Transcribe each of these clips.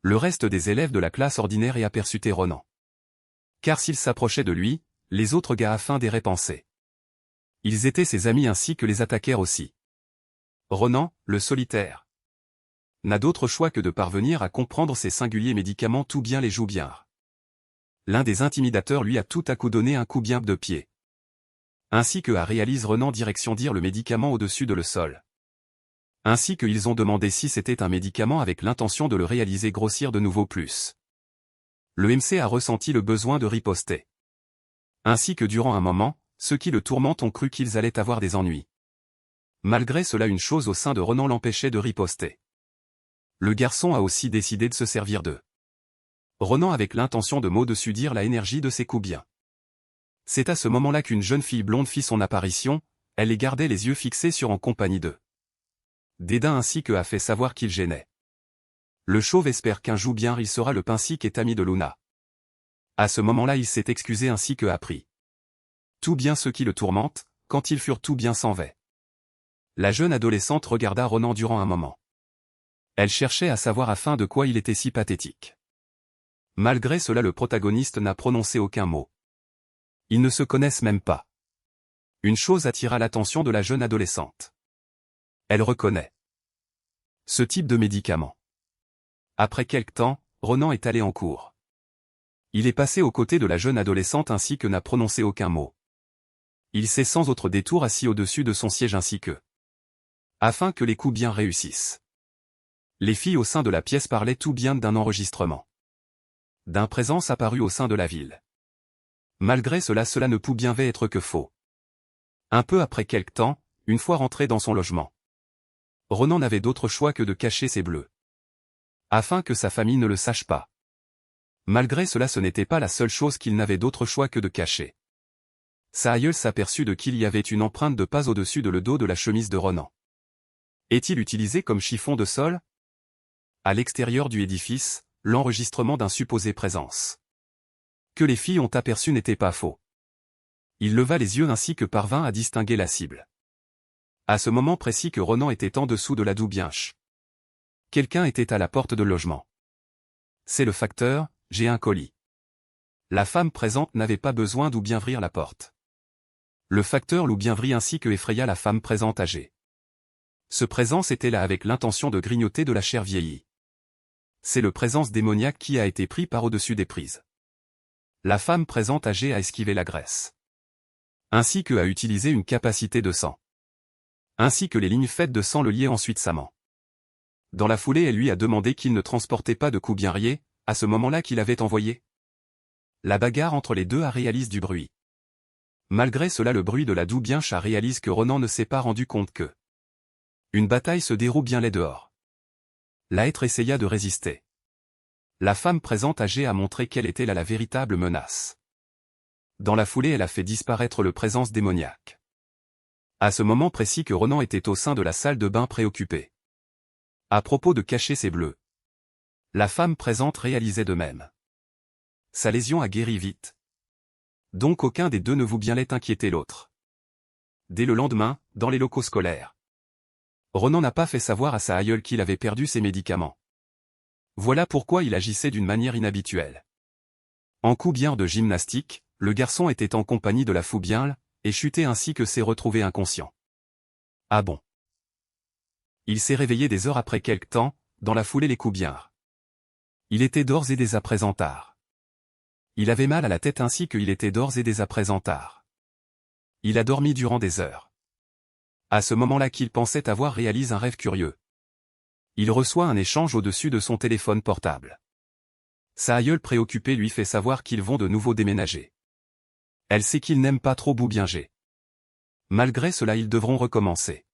Le reste des élèves de la classe ordinaire y aperçutaient Ronan. Car s'il s'approchait de lui, les autres gars afin des répensés. Ils étaient ses amis ainsi que les attaquèrent aussi. Ronan, le solitaire, n'a d'autre choix que de parvenir à comprendre ces singuliers médicaments tout bien les joue bien. L'un des intimidateurs lui a tout à coup donné un coup bien de pied. Ainsi que a réalise Ronan direction dire le médicament au-dessus de le sol. Ainsi qu'ils ont demandé si c'était un médicament avec l'intention de le réaliser grossir de nouveau plus. Le MC a ressenti le besoin de riposter. Ainsi que durant un moment, ceux qui le tourmentent ont cru qu'ils allaient avoir des ennuis. Malgré cela une chose au sein de Ronan l'empêchait de riposter. Le garçon a aussi décidé de se servir d'eux. Ronan avec l'intention de au-dessus dire la énergie de ses coups bien. C'est à ce moment-là qu'une jeune fille blonde fit son apparition, elle les gardait les yeux fixés sur en compagnie d'eux. Dédain ainsi que a fait savoir qu'il gênait. Le chauve espère qu'un jour bien il sera le Pincic est ami de Luna. À ce moment-là il s'est excusé ainsi que a pris. Tout bien ceux qui le tourmentent, quand ils furent tout bien s'en va. La jeune adolescente regarda Ronan durant un moment. Elle cherchait à savoir afin de quoi il était si pathétique. Malgré cela le protagoniste n'a prononcé aucun mot. Ils ne se connaissent même pas. Une chose attira l'attention de la jeune adolescente. Elle reconnaît ce type de médicament. Après quelque temps, Ronan est allé en cours. Il est passé aux côtés de la jeune adolescente ainsi que n'a prononcé aucun mot. Il s'est sans autre détour assis au-dessus de son siège ainsi que afin que les coups bien réussissent. Les filles au sein de la pièce parlaient tout bien d'un enregistrement. D'un présence apparu au sein de la ville. Malgré cela ne pouvait être que faux. Un peu après quelque temps, une fois rentré dans son logement, Ronan n'avait d'autre choix que de cacher ses bleus. Afin que sa famille ne le sache pas. Malgré cela ce n'était pas la seule chose qu'il n'avait d'autre choix que de cacher. Sa aïeule s'aperçut de qu'il y avait une empreinte de pas au-dessus de le dos de la chemise de Ronan. Est-il utilisé comme chiffon de sol? À l'extérieur du édifice, l'enregistrement d'un supposé présence. Que les filles ont aperçu n'était pas faux. Il leva les yeux ainsi que parvint à distinguer la cible. À ce moment précis que Ronan était en dessous de la doubienche. Quelqu'un était à la porte de logement. C'est le facteur, j'ai un colis. La femme présente n'avait pas besoin d'ouvrir la porte. Le facteur l'ouvrit ainsi que effraya la femme présente âgée. Ce présence était là avec l'intention de grignoter de la chair vieillie. C'est le présence démoniaque qui a été pris par au-dessus des prises. La femme présente âgée a esquivé la graisse. Ainsi que a utilisé une capacité de sang. Ainsi que les lignes faites de sang le liaient ensuite samment. Dans la foulée elle lui a demandé qu'il ne transportait pas de coups bien riés, à ce moment-là qu'il avait envoyé. La bagarre entre les deux a réalise du bruit. Malgré cela le bruit de la doubienche a réalise que Ronan ne s'est pas rendu compte que une bataille se déroule bien les dehors. L'être essaya de résister. La femme présente âgée a montré quelle était là la véritable menace. Dans la foulée elle a fait disparaître le présence démoniaque. À ce moment précis que Ronan était au sein de la salle de bain préoccupé. À propos de cacher ses bleus. La femme présente réalisait de même. Sa lésion a guéri vite. Donc aucun des deux ne vous bien l'est inquiété l'autre. Dès le lendemain, dans les locaux scolaires. Ronan n'a pas fait savoir à sa aïeule qu'il avait perdu ses médicaments. Voilà pourquoi il agissait d'une manière inhabituelle. En coup bien de gymnastique, le garçon était en compagnie de la foubienle, et chuté ainsi que s'est retrouvé inconscient. Ah bon? Il s'est réveillé des heures après quelque temps, dans la foulée les coups bien. Il était d'ores et dès à présent tard. Il avait mal à la tête ainsi qu'il était d'ores et dès à présent tard. Il a dormi durant des heures. À ce moment-là qu'il pensait avoir réalisé un rêve curieux. Il reçoit un échange au-dessus de son téléphone portable. Sa aïeule préoccupée lui fait savoir qu'ils vont de nouveau déménager. Elle sait qu'ils n'aiment pas trop Boubinger. Malgré cela ils devront recommencer.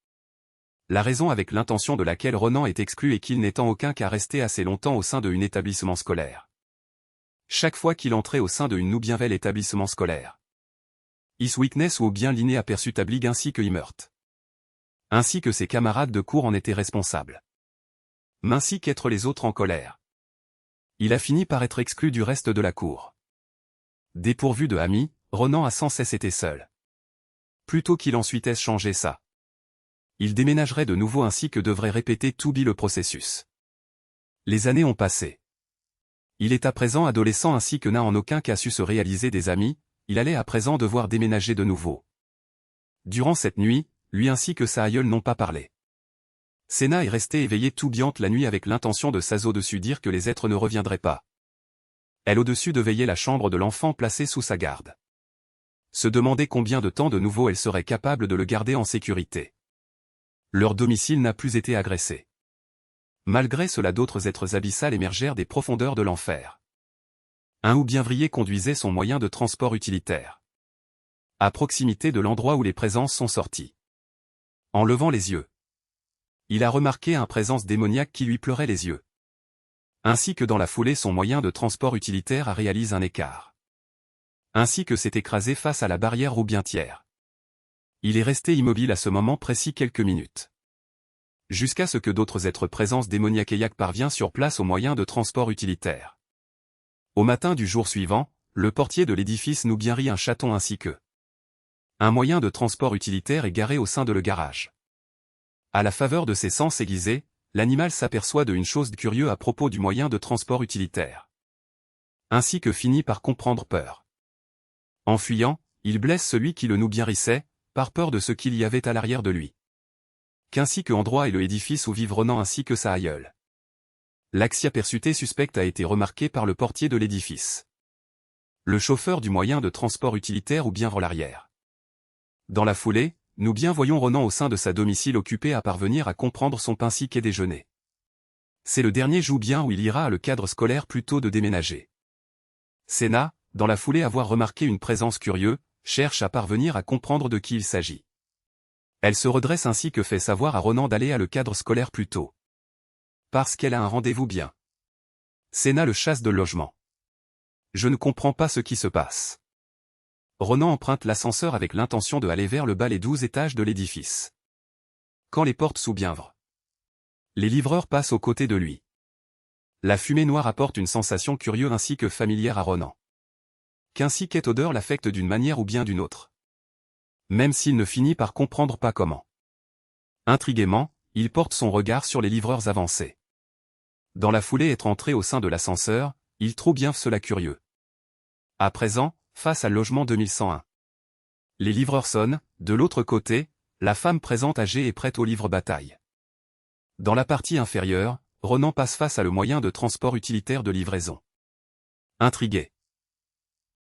La raison avec l'intention de laquelle Ronan est exclu est qu'il n'est en aucun cas resté assez longtemps au sein d'un établissement scolaire. Chaque fois qu'il entrait au sein d'une ou bien vel établissement scolaire. Is Weakness ou bien l'inné aperçut Tablig ainsi que Immert. Ainsi que ses camarades de cours en étaient responsables. Ainsi qu'être les autres en colère. Il a fini par être exclu du reste de la cour. Dépourvu de amis, Ronan a sans cesse été seul. Plutôt qu'il ensuite ait changé ça. Il déménagerait de nouveau ainsi que devrait répéter tout le processus. Les années ont passé. Il est à présent adolescent ainsi que n'a en aucun cas su se réaliser des amis, il allait à présent devoir déménager de nouveau. Durant cette nuit, lui ainsi que sa aïeule n'ont pas parlé. Sénat est resté éveillé tout biante la nuit avec l'intention de s'as au-dessus dire que les êtres ne reviendraient pas. Elle au-dessus de veiller la chambre de l'enfant placée sous sa garde. Se demander combien de temps de nouveau elle serait capable de le garder en sécurité. Leur domicile n'a plus été agressé. Malgré cela d'autres êtres abyssales émergèrent des profondeurs de l'enfer. Un houbienvrier conduisait son moyen de transport utilitaire. À proximité de l'endroit où les présences sont sorties. En levant les yeux, il a remarqué une présence démoniaque qui lui pleurait les yeux. Ainsi que dans la foulée son moyen de transport utilitaire a réalisé un écart. Ainsi que s'est écrasé face à la barrière roubientière. Il est resté immobile à ce moment précis quelques minutes. Jusqu'à ce que d'autres êtres présences démoniaqueillaques parviennent sur place au moyen de transport utilitaire. Au matin du jour suivant, le portier de l'édifice nous bien rit un chaton ainsi que un moyen de transport utilitaire est garé au sein de le garage. À la faveur de ses sens aiguisés, l'animal s'aperçoit d'une chose curieuse à propos du moyen de transport utilitaire. Ainsi que finit par comprendre peur. En fuyant, il blesse celui qui le nous bien rissait, par peur de ce qu'il y avait à l'arrière de lui. Qu'ainsi que endroit est le édifice où vivent Ronan ainsi que sa aïeule. L'aperçuté suspecte a été remarqué par le portier de l'édifice. Le chauffeur du moyen de transport utilitaire ou bien l'arrière. Dans la foulée, nous bien voyons Ronan au sein de sa domicile occupé à parvenir à comprendre son pain qu'est déjeuner. C'est le dernier jour bien où il ira à le cadre scolaire plutôt de déménager. Sénat, dans la foulée avoir remarqué une présence curieuse, cherche à parvenir à comprendre de qui il s'agit. Elle se redresse ainsi que fait savoir à Ronan d'aller à le cadre scolaire plus tôt. Parce qu'elle a un rendez-vous bien. Sénat le chasse de logement. Je ne comprends pas ce qui se passe. Ronan emprunte l'ascenseur avec l'intention de aller vers le bas les 12 étages de l'édifice. Quand les portes s'ouvrent, les livreurs passent aux côtés de lui. La fumée noire apporte une sensation curieuse ainsi que familière à Ronan. Qu'ainsi qu'est odeur l'affecte d'une manière ou bien d'une autre. Même s'il ne finit par comprendre pas comment. Intriguément, il porte son regard sur les livreurs avancés. Dans la foulée être entré au sein de l'ascenseur, il trouve bien cela curieux. À présent, face à logement 2101. Les livreurs sonnent, de l'autre côté, la femme présente âgée est prête au livre bataille. Dans la partie inférieure, Ronan passe face à le moyen de transport utilitaire de livraison. Intrigué.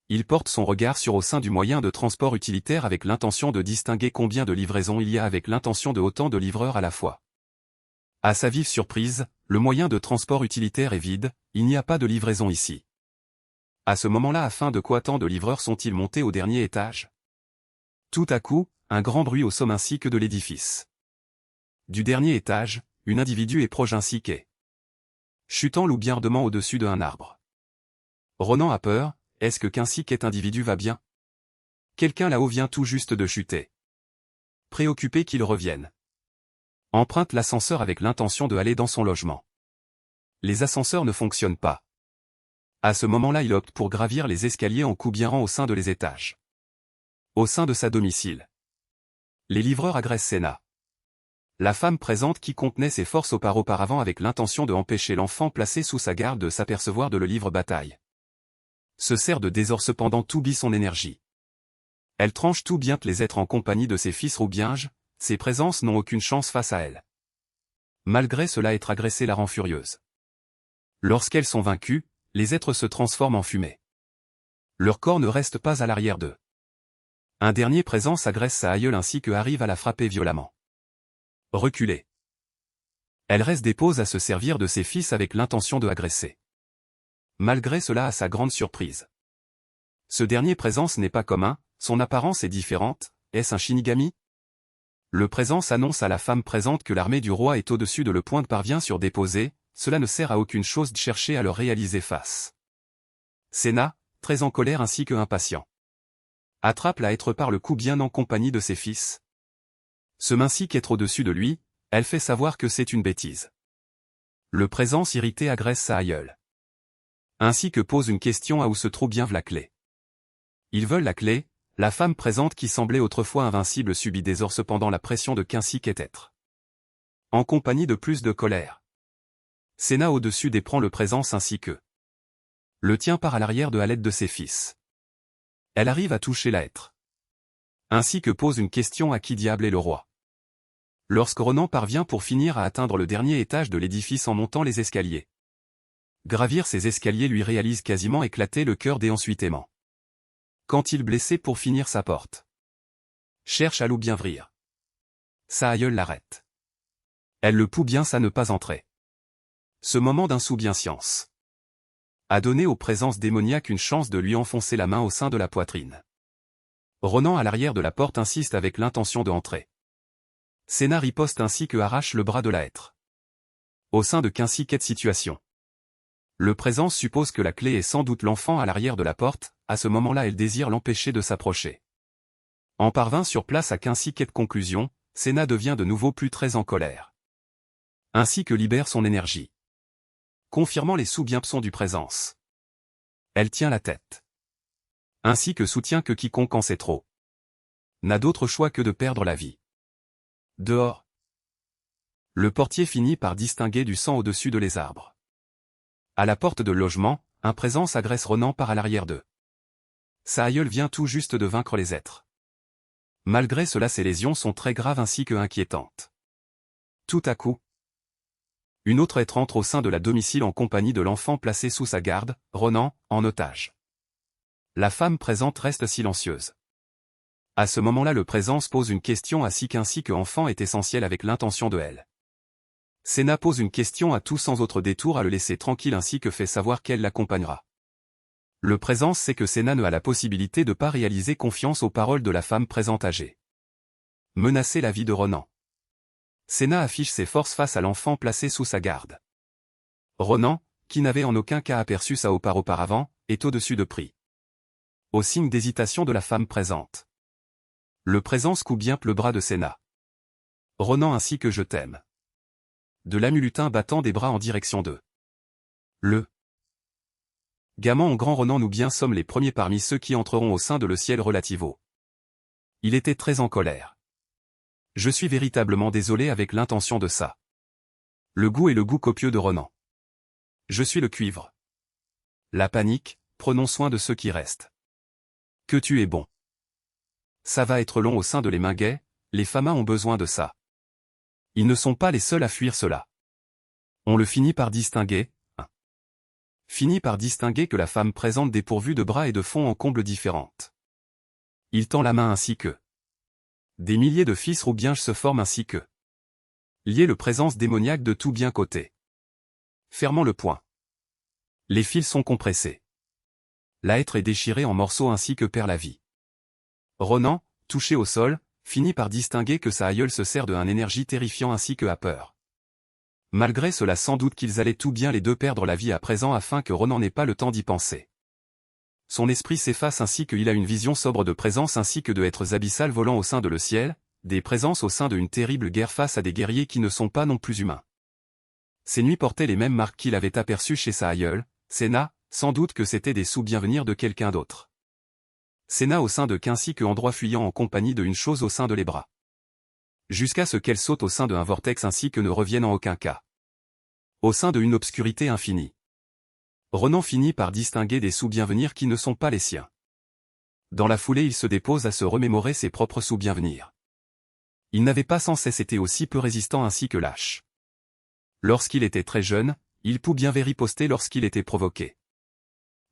Il porte son regard sur au sein du moyen de transport utilitaire avec l'intention de distinguer combien de livraisons il y a avec l'intention de autant de livreurs à la fois. À sa vive surprise, le moyen de transport utilitaire est vide, il n'y a pas de livraison ici. À ce moment-là afin de quoi tant de livreurs sont-ils montés au dernier étage? Tout à coup, un grand bruit au sommet ainsi que de l'édifice. Du dernier étage, un individu est proche ainsi qu'est chutant loubiardement au-dessus d'un arbre. Ronan a peur, est-ce que qu'ainsi qu'est individu va bien? Quelqu'un là-haut vient tout juste de chuter. Préoccupé qu'il revienne. Emprunte l'ascenseur avec l'intention de aller dans son logement. Les ascenseurs ne fonctionnent pas. À ce moment-là il opte pour gravir les escaliers en coup bien rang au sein de les étages. Au sein de sa domicile. Les livreurs agressent Sénat. La femme présente qui contenait ses forces auparavant avec l'intention de empêcher l'enfant placé sous sa garde de s'apercevoir de le livre bataille. Se sert de désordre cependant tout bille son énergie. Elle tranche tout bien les êtres en compagnie de ses fils roubienges, ses présences n'ont aucune chance face à elle. Malgré cela être agressée la rend furieuse. Lorsqu'elles sont vaincues, les êtres se transforment en fumée. Leur corps ne reste pas à l'arrière d'eux. Un dernier présence agresse sa aïeule ainsi que arrive à la frapper violemment. Reculée. Elle reste dépose à se servir de ses fils avec l'intention de agresser. Malgré cela à sa grande surprise. Ce dernier présence n'est pas commun, son apparence est différente, est-ce un Shinigami? Le présence annonce à la femme présente que l'armée du roi est au-dessus de le point de parvient sur déposer, cela ne sert à aucune chose de chercher à le réaliser face. Sénat, très en colère ainsi que impatient. Attrape la être par le cou bien en compagnie de ses fils. Ce minci qu'être au-dessus de lui, elle fait savoir que c'est une bêtise. Le présence irrité agresse sa aïeule. Ainsi que pose une question à où se trouve bien la clé. Ils veulent la clé, la femme présente qui semblait autrefois invincible subit désormais cependant la pression de qu'ainsi qu'est être. En compagnie de plus de colère. Sénat au-dessus des prend le présence ainsi que Le tien part à l'arrière de à l'aide de ses fils. Elle arrive à toucher la hêtre. Ainsi que pose une question à qui diable est le roi. Lorsque Ronan parvient pour finir à atteindre le dernier étage de l'édifice en montant les escaliers. Gravir ces escaliers lui réalise quasiment éclater le cœur d'ensuitement. Quand il blessé pour finir sa porte. Cherche à l'ou bien vrir. Sa aïeule l'arrête. Elle le poue bien ça ne pas entrer. Ce moment d'insoubiensiance a donné aux présences démoniaques une chance de lui enfoncer la main au sein de la poitrine. Ronan à l'arrière de la porte insiste avec l'intention de entrer. Senna riposte ainsi que arrache le bras de la hêtre. Au sein de Quincy quête situation. Le présence suppose que la clé est sans doute l'enfant à l'arrière de la porte, à ce moment-là elle désire l'empêcher de s'approcher. En parvint sur place à Quincy quête conclusion, Senna devient de nouveau plus très en colère. Ainsi que libère son énergie. Confirmant les sous-bienpsons du présence. Elle tient la tête. Ainsi que soutient que quiconque en sait trop. N'a d'autre choix que de perdre la vie. Dehors. Le portier finit par distinguer du sang au-dessus de les arbres. À la porte de logement, un présence agresse Ronan par à l'arrière d'eux. Sa aïeule vient tout juste de vaincre les êtres. Malgré cela ses lésions sont très graves ainsi que inquiétantes. Tout à coup, une autre être entre au sein de la domicile en compagnie de l'enfant placé sous sa garde, Ronan, en otage. La femme présente reste silencieuse. À ce moment-là le présence pose une question à Sik ainsi que enfant est essentiel avec l'intention de elle. Senna pose une question à tout sans autre détour à le laisser tranquille ainsi que fait savoir qu'elle l'accompagnera. Le présence sait que Senna ne a la possibilité de pas réaliser confiance aux paroles de la femme présente âgée. Menacer la vie de Ronan. Senna affiche ses forces face à l'enfant placé sous sa garde. Ronan, qui n'avait en aucun cas aperçu sa part auparavant, est au-dessus de prix. Au signe d'hésitation de la femme présente. Le présence coupe bien le bras de Senna. Ronan ainsi que je t'aime. De l'amulutin battant des bras en direction d'eux. Le gamin en grand Ronan nous bien sommes les premiers parmi ceux qui entreront au sein de le ciel relativo. Il était très en colère. Je suis véritablement désolé avec l'intention de ça. Le goût est le goût copieux de Ronan. Je suis le cuivre. La panique, prenons soin de ceux qui restent. Que tu es bon. Ça va être long au sein de les Minguets, les Famas ont besoin de ça. Ils ne sont pas les seuls à fuir cela. On le finit par distinguer, finit par distinguer que la femme présente dépourvue de bras et de fond en combles différentes. Il tend la main ainsi que des milliers de fils roubienges se forment ainsi que lier le présence démoniaque de tout bien côté. Fermant le poing. Les fils sont compressés. La hêtre est déchirée en morceaux ainsi que perd la vie. Ronan, touché au sol, finit par distinguer que sa aïeule se sert de un énergie terrifiant ainsi que a peur. Malgré cela sans doute qu'ils allaient tout bien les deux perdre la vie à présent afin que Ronan n'ait pas le temps d'y penser. Son esprit s'efface ainsi qu'il a une vision sobre de présence ainsi que de êtres abyssales volant au sein de le ciel, des présences au sein d'une terrible guerre face à des guerriers qui ne sont pas non plus humains. Ces nuits portaient les mêmes marques qu'il avait aperçues chez sa aïeule, Senna, sans doute que c'étaient des sous-bienvenir de quelqu'un d'autre. Senna au sein de Quincy que endroit fuyant en compagnie de une chose au sein de les bras. Jusqu'à ce qu'elle saute au sein d'un vortex ainsi que ne revienne en aucun cas. Au sein de une obscurité infinie. Ronan finit par distinguer des sous-bienvenir qui ne sont pas les siens. Dans la foulée il se dépose à se remémorer ses propres sous-bienvenir. Il n'avait pas sans cesse été aussi peu résistant ainsi que lâche. Lorsqu'il était très jeune, il put bien riposter lorsqu'il était provoqué.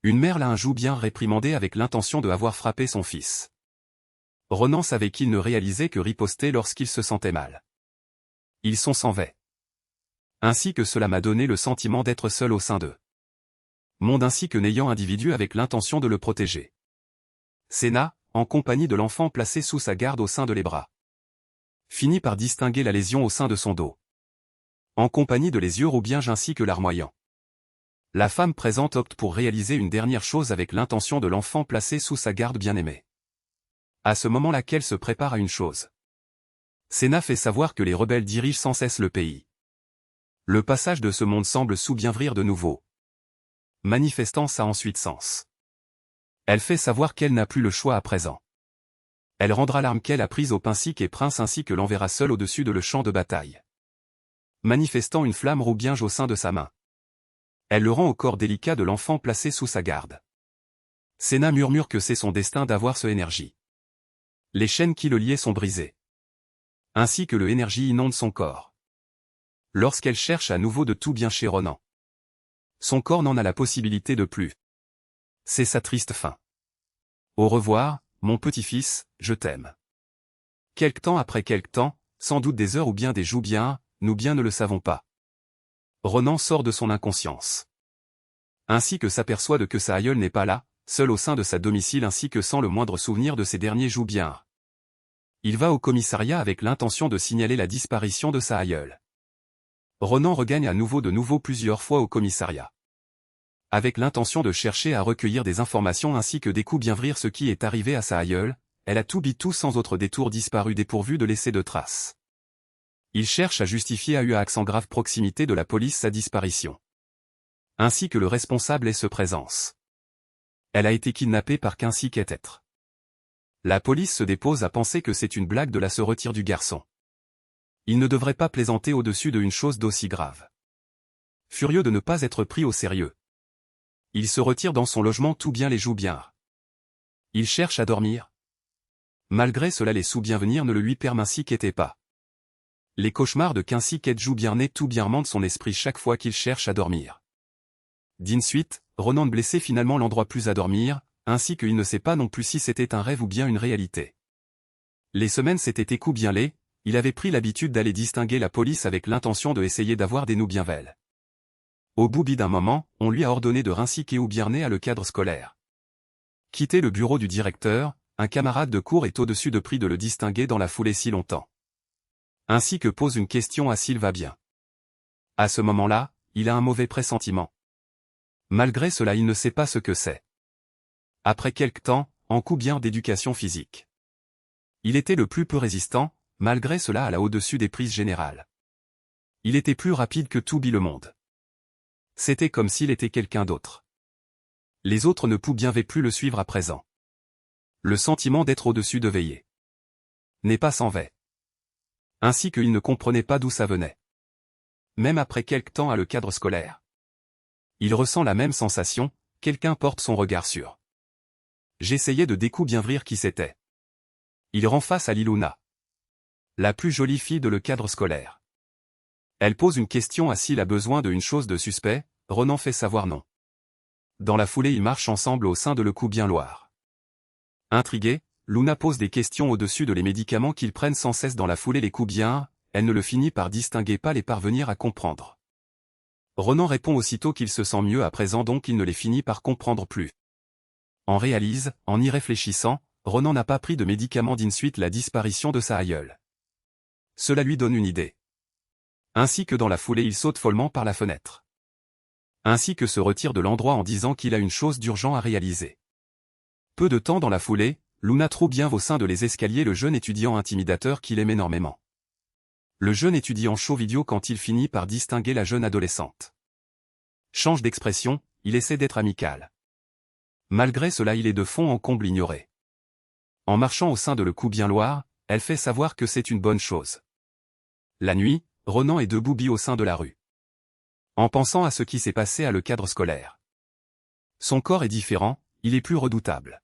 Une mère l'a un jour bien réprimandé avec l'intention de avoir frappé son fils. Ronan savait qu'il ne réalisait que riposter lorsqu'il se sentait mal. Ils sont sans vais. Ainsi que cela m'a donné le sentiment d'être seul au sein d'eux. Monde ainsi que n'ayant individu avec l'intention de le protéger. Senna, en compagnie de l'enfant placé sous sa garde au sein de les bras. Finit par distinguer la lésion au sein de son dos. En compagnie de les yeux roubienges ainsi que larmoyants. La femme présente opte pour réaliser une dernière chose avec l'intention de l'enfant placé sous sa garde bien-aimée. À ce moment laquelle se prépare à une chose. Senna fait savoir que les rebelles dirigent sans cesse le pays. Le passage de ce monde semble sous-bienvenir de nouveau. Manifestant ça ensuite sens. Elle fait savoir qu'elle n'a plus le choix à présent. Elle rendra l'arme qu'elle a prise au Pincic et Prince ainsi que l'enverra seul au-dessus de le champ de bataille. Manifestant une flamme roubienge au sein de sa main. Elle le rend au corps délicat de l'enfant placé sous sa garde. Senna murmure que c'est son destin d'avoir ce énergie. Les chaînes qui le liaient sont brisées. Ainsi que le énergie inonde son corps. Lorsqu'elle cherche à nouveau de tout bien chez Ronan. Son corps n'en a la possibilité de plus. C'est sa triste fin. Au revoir, mon petit-fils, je t'aime. Quelque temps après quelque temps, sans doute des heures ou bien des jours bien, nous bien ne le savons pas. Ronan sort de son inconscience. Ainsi que s'aperçoit de que sa aïeule n'est pas là, seul au sein de sa domicile ainsi que sans le moindre souvenir de ses derniers jours bien. Il va au commissariat avec l'intention de signaler la disparition de sa aïeule. Ronan regagne à nouveau plusieurs fois au commissariat. Avec l'intention de chercher à recueillir des informations ainsi que des coups bien vrire ce qui est arrivé à sa aïeule, elle a tout sans autre détour disparu dépourvu de laisser de traces. Il cherche à justifier à UAX en grave proximité de la police sa disparition. Ainsi que le responsable et sa présence. Elle a été kidnappée par qu'ainsi qu'est être. La police se dépose à penser que c'est une blague de la se retire du garçon. Il ne devrait pas plaisanter au-dessus d'une chose d'aussi grave. Furieux de ne pas être pris au sérieux. Il se retire dans son logement tout bien les jours bien. Il cherche à dormir. Malgré cela les sous-bienvenir ne le lui permettent ainsi qu'était pas. Les cauchemars de qu'ainsi qu'être joue bien né tout bien mentent son esprit chaque fois qu'il cherche à dormir. D'ensuite, Ronan blessé finalement l'endroit plus à dormir, ainsi qu'il ne sait pas non plus si c'était un rêve ou bien une réalité. Les semaines s'étaient écoulées bien les, il avait pris l'habitude d'aller distinguer la police avec l'intention de essayer d'avoir des nous bien velles. Au bout d'un moment, on lui a ordonné de rinciquer ou bien né à le cadre scolaire. Quitter le bureau du directeur, un camarade de cours est au-dessus de prix de le distinguer dans la foulée si longtemps. Ainsi que pose une question à s'il va bien. À ce moment-là, il a un mauvais pressentiment. Malgré cela il ne sait pas ce que c'est. Après quelque temps, en coup bien d'éducation physique. Il était le plus peu résistant, malgré cela à la au-dessus des prises générales. Il était plus rapide que tout le monde. C'était comme s'il était quelqu'un d'autre. Les autres ne pouvaient plus le suivre à présent. Le sentiment d'être au-dessus de veiller. N'est pas sans veille. Ainsi qu'il ne comprenait pas d'où ça venait. Même après quelque temps à le cadre scolaire. Il ressent la même sensation, quelqu'un porte son regard sur. J'essayais de découvrir qui c'était. Il rend face à Liluna. La plus jolie fille de le cadre scolaire. Elle pose une question à s'il a besoin d'une chose de suspect, Ronan fait savoir non. Dans la foulée ils marchent ensemble au sein de le coup bien Loire. Intriguée, Luna pose des questions au-dessus de les médicaments qu'ils prennent sans cesse dans la foulée les coups bien, elle ne le finit par distinguer pas les parvenir à comprendre. Ronan répond aussitôt qu'il se sent mieux à présent donc il ne les finit par comprendre plus. En réalise, en y réfléchissant, Ronan n'a pas pris de médicaments d'ensuite la disparition de sa aïeule. Cela lui donne une idée. Ainsi que dans la foulée il saute follement par la fenêtre. Ainsi que se retire de l'endroit en disant qu'il a une chose d'urgent à réaliser. Peu de temps dans la foulée, Luna trouve bien au sein de les escaliers le jeune étudiant intimidateur qu'il aime énormément. Le jeune étudiant chauve idiot quand il finit par distinguer la jeune adolescente. Change d'expression, il essaie d'être amical. Malgré cela il est de fond en comble ignoré. En marchant au sein de le coup bien Loire, elle fait savoir que c'est une bonne chose. La nuit, Ronan est debout au sein de la rue. En pensant à ce qui s'est passé à le cadre scolaire. Son corps est différent, il est plus redoutable.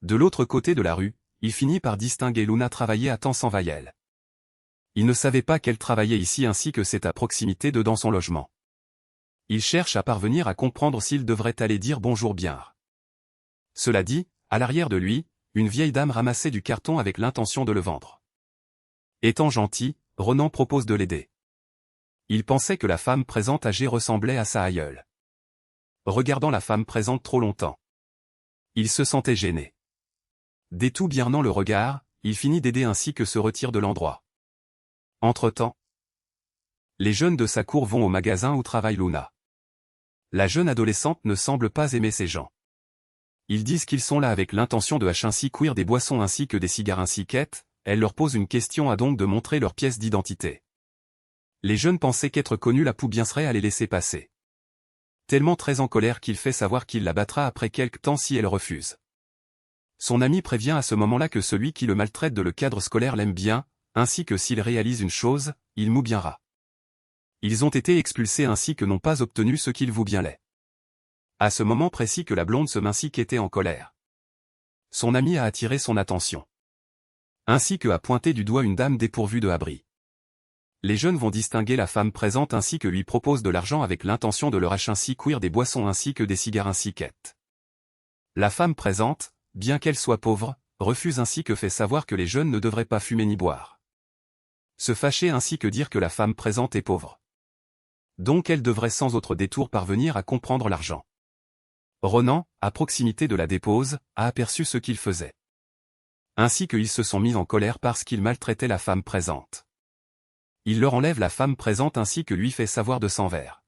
De l'autre côté de la rue, il finit par distinguer Luna travailler à temps sans vaillelle. Il ne savait pas qu'elle travaillait ici ainsi que c'est à proximité de dans son logement. Il cherche à parvenir à comprendre s'il devrait aller dire bonjour bien. Cela dit, à l'arrière de lui, une vieille dame ramassait du carton avec l'intention de le vendre. Étant gentil, Ronan propose de l'aider. Il pensait que la femme présente âgée ressemblait à sa aïeule. Regardant la femme présente trop longtemps. Il se sentait gêné. Détournant le regard, il finit d'aider ainsi que se retire de l'endroit. Entre-temps, les jeunes de sa cour vont au magasin où travaille Luna. La jeune adolescente ne semble pas aimer ces gens. Ils disent qu'ils sont là avec l'intention de ainsi cuire des boissons ainsi que des cigares ainsi qu'être, elle leur pose une question à donc de montrer leur pièce d'identité. Les jeunes pensaient qu'être connus la bien serait à les laisser passer. Tellement très en colère qu'il fait savoir qu'il la battra après quelque temps si elle refuse. Son ami prévient à ce moment-là que celui qui le maltraite de le cadre scolaire l'aime bien, ainsi que s'il réalise une chose, il moubienra. Ils ont été expulsés ainsi que n'ont pas obtenu ce qu'il vous bien l'est. À ce moment précis que la blonde se mincit était en colère. Son ami a attiré son attention. Ainsi que a pointé du doigt une dame dépourvue de abri. Les jeunes vont distinguer la femme présente ainsi que lui proposent de l'argent avec l'intention de leur ainsi cuire des boissons ainsi que des cigares ainsi quête. La femme présente, bien qu'elle soit pauvre, refuse ainsi que fait savoir que les jeunes ne devraient pas fumer ni boire. Se fâcher ainsi que dire que la femme présente est pauvre. Donc elle devrait sans autre détour parvenir à comprendre l'argent. Ronan, à proximité de la dépose, a aperçu ce qu'il faisait. Ainsi qu'ils se sont mis en colère parce qu'il maltraitait la femme présente. Il leur enlève la femme présente ainsi que lui fait savoir de s'envers.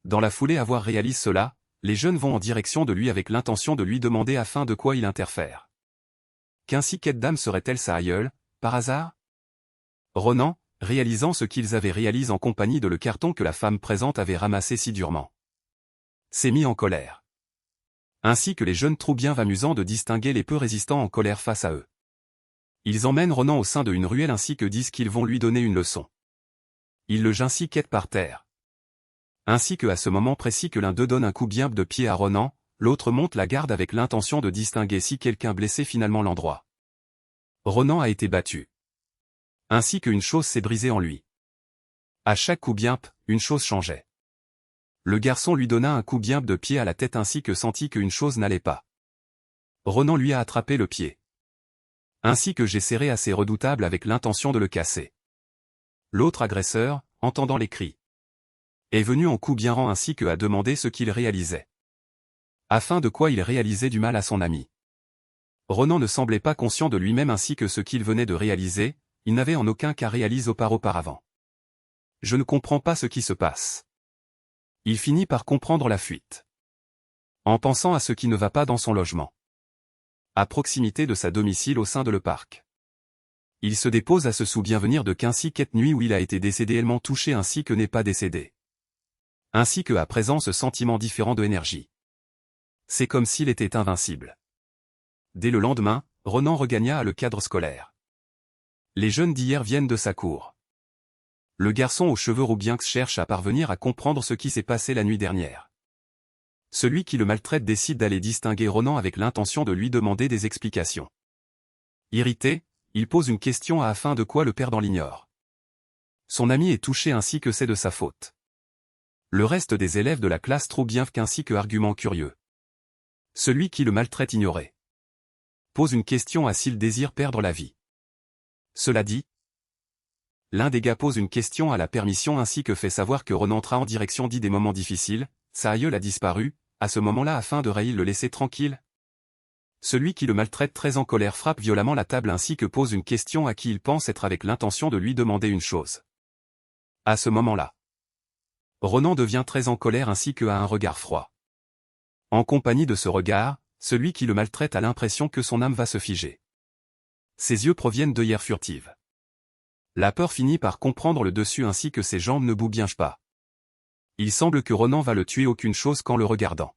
Dans la foulée avoir réalisé cela, les jeunes vont en direction de lui avec l'intention de lui demander afin de quoi il interfère. Qu'ainsi quelle dame serait-elle sa aïeule, par hasard? Ronan, réalisant ce qu'ils avaient réalisé en compagnie de le carton que la femme présente avait ramassé si durement, s'est mis en colère. Ainsi que les jeunes trouvent bien amusant de distinguer les peu résistants en colère face à eux. Ils emmènent Ronan au sein d'une ruelle ainsi que disent qu'ils vont lui donner une leçon. Ils le ainsi quittent par terre. Ainsi que à ce moment précis que l'un d'eux donne un coup bien de pied à Ronan, l'autre monte la garde avec l'intention de distinguer si quelqu'un blessait finalement l'endroit. Ronan a été battu. Ainsi qu'une chose s'est brisée en lui. À chaque coup bien, une chose changeait. Le garçon lui donna un coup bien de pied à la tête ainsi que sentit qu'une chose n'allait pas. Ronan lui a attrapé le pied. Ainsi que j'ai serré assez redoutable avec l'intention de le casser. L'autre agresseur, entendant les cris, est venu en coup bien rang ainsi que a demandé ce qu'il réalisait. Afin de quoi il réalisait du mal à son ami. Ronan ne semblait pas conscient de lui-même ainsi que ce qu'il venait de réaliser, il n'avait en aucun cas réalisé auparavant. Je ne comprends pas ce qui se passe. Il finit par comprendre la fuite. En pensant à ce qui ne va pas dans son logement. À proximité de sa domicile au sein de le parc. Il se dépose à ce sous-bienvenir de qu'ainsi qu'être nuit où il a été décédément touché ainsi que n'est pas décédé. Ainsi que à présent ce sentiment différent de énergie. C'est comme s'il était invincible. Dès le lendemain, Ronan regagna le cadre scolaire. Les jeunes d'hier viennent de sa cour. Le garçon aux cheveux roux bien cherche à parvenir à comprendre ce qui s'est passé la nuit dernière. Celui qui le maltraite décide d'aller distinguer Ronan avec l'intention de lui demander des explications. Irrité, il pose une question afin de quoi le perdant l'ignore. Son ami est touché ainsi que c'est de sa faute. Le reste des élèves de la classe trouve bien qu'ainsi que argument curieux. Celui qui le maltraite ignoré. Pose une question à s'il désire perdre la vie. Cela dit, l'un des gars pose une question à la permission ainsi que fait savoir que Ronan entra en direction des moments difficiles, sa aïeule a disparu, à ce moment-là afin de le laisser tranquille. Celui qui le maltraite très en colère frappe violemment la table ainsi que pose une question à qui il pense être avec l'intention de lui demander une chose. À ce moment-là, Ronan devient très en colère ainsi que a un regard froid. En compagnie de ce regard, celui qui le maltraite a l'impression que son âme va se figer. Ses yeux proviennent d'œillères furtives. La peur finit par comprendre le dessus ainsi que ses jambes ne bougent pas. Il semble que Ronan va le tuer aucune chose qu'en le regardant.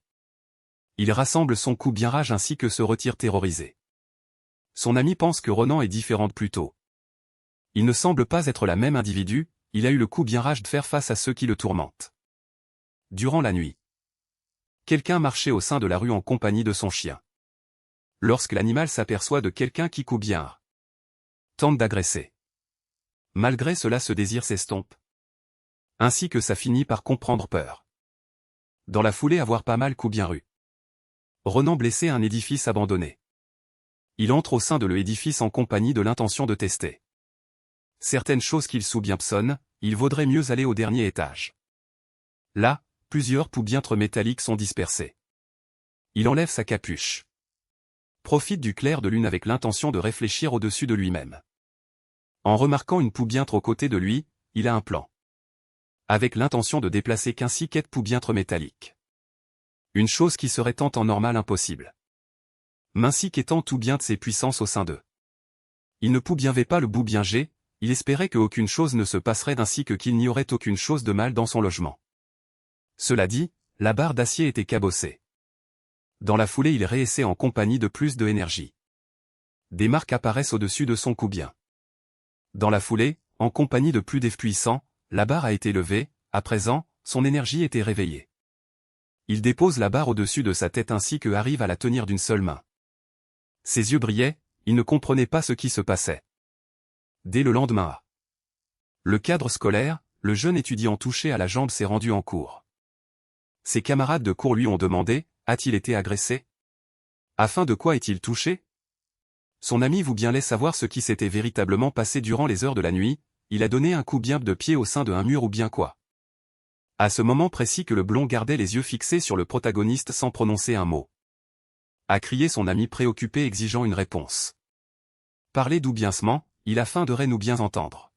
Il rassemble son coup bien rage ainsi que se retire terrorisé. Son ami pense que Ronan est différent de plus tôt. Il ne semble pas être la même individu, il a eu le coup bien rage de faire face à ceux qui le tourmentent. Durant la nuit, quelqu'un marchait au sein de la rue en compagnie de son chien. Lorsque l'animal s'aperçoit de quelqu'un qui coud bien, tente d'agresser. Malgré cela ce désir s'estompe. Ainsi que ça finit par comprendre peur. Dans la foulée avoir pas mal coup bien rue. Ronan blessé à un édifice abandonné. Il entre au sein de l'édifice en compagnie de l'intention de tester certaines choses qu'il soupçonne, il vaudrait mieux aller au dernier étage. Là, plusieurs poubientres métalliques sont dispersés. Il enlève sa capuche. Profite du clair de lune avec l'intention de réfléchir au-dessus de lui-même. En remarquant une poubientre aux côtés de lui, il a un plan. Avec l'intention de déplacer qu'ainsi qu'être poubientre métallique. Une chose qui serait en temps normal impossible. Ainsi qu'étant tout bien de ses puissances au sein d'eux. Il ne poubienvait pas le bout bien G, il espérait qu'aucune chose ne se passerait ainsi que qu'il n'y aurait aucune chose de mal dans son logement. Cela dit, la barre d'acier était cabossée. Dans la foulée il réessaie en compagnie de plus de énergie. Des marques apparaissent au-dessus de son cou bien. Dans la foulée, en compagnie de plus d'effets puissants, la barre a été levée, à présent, son énergie était réveillée. Il dépose la barre au-dessus de sa tête ainsi que arrive à la tenir d'une seule main. Ses yeux brillaient, il ne comprenait pas ce qui se passait. Dès le lendemain, le cadre scolaire, le jeune étudiant touché à la jambe s'est rendu en cours. Ses camarades de cours lui ont demandé, a-t-il été agressé? Afin de quoi est-il touché? Son ami vous bien laisse savoir ce qui s'était véritablement passé durant les heures de la nuit, il a donné un coup bien de pied au sein d'un mur ou bien quoi. À ce moment précis que le blond gardait les yeux fixés sur le protagoniste sans prononcer un mot. A crié son ami préoccupé exigeant une réponse. Parlez doubincement, il a faim de nous bien entendre.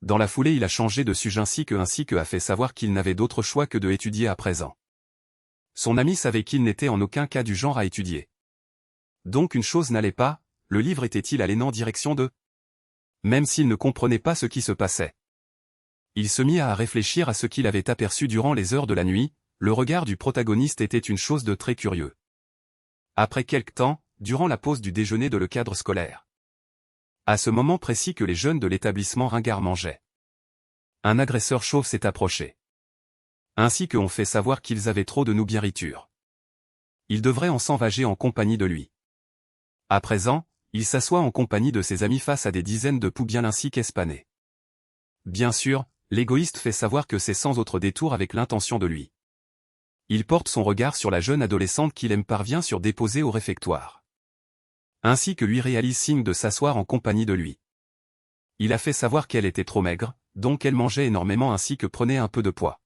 Dans la foulée il a changé de sujet ainsi que a fait savoir qu'il n'avait d'autre choix que de étudier à présent. Son ami savait qu'il n'était en aucun cas du genre à étudier. Donc une chose n'allait pas, le livre était-il allé en direction de... Même s'il ne comprenait pas ce qui se passait. Il se mit à réfléchir à ce qu'il avait aperçu durant les heures de la nuit, le regard du protagoniste était une chose de très curieux. Après quelque temps, durant la pause du déjeuner de le cadre scolaire. À ce moment précis que les jeunes de l'établissement ringard mangeaient. Un agresseur chauve s'est approché. Ainsi qu'on fait savoir qu'ils avaient trop de nourriture. Il devrait en s'envager en compagnie de lui. À présent, il s'assoit en compagnie de ses amis face à des dizaines de poux bien ainsi qu'espanés. Bien sûr, l'égoïste fait savoir que c'est sans autre détour avec l'intention de lui. Il porte son regard sur la jeune adolescente qu'il aime parvient sur déposer au réfectoire. Ainsi que lui réalise signe de s'asseoir en compagnie de lui. Il a fait savoir qu'elle était trop maigre, donc elle mangeait énormément ainsi que prenait un peu de poids.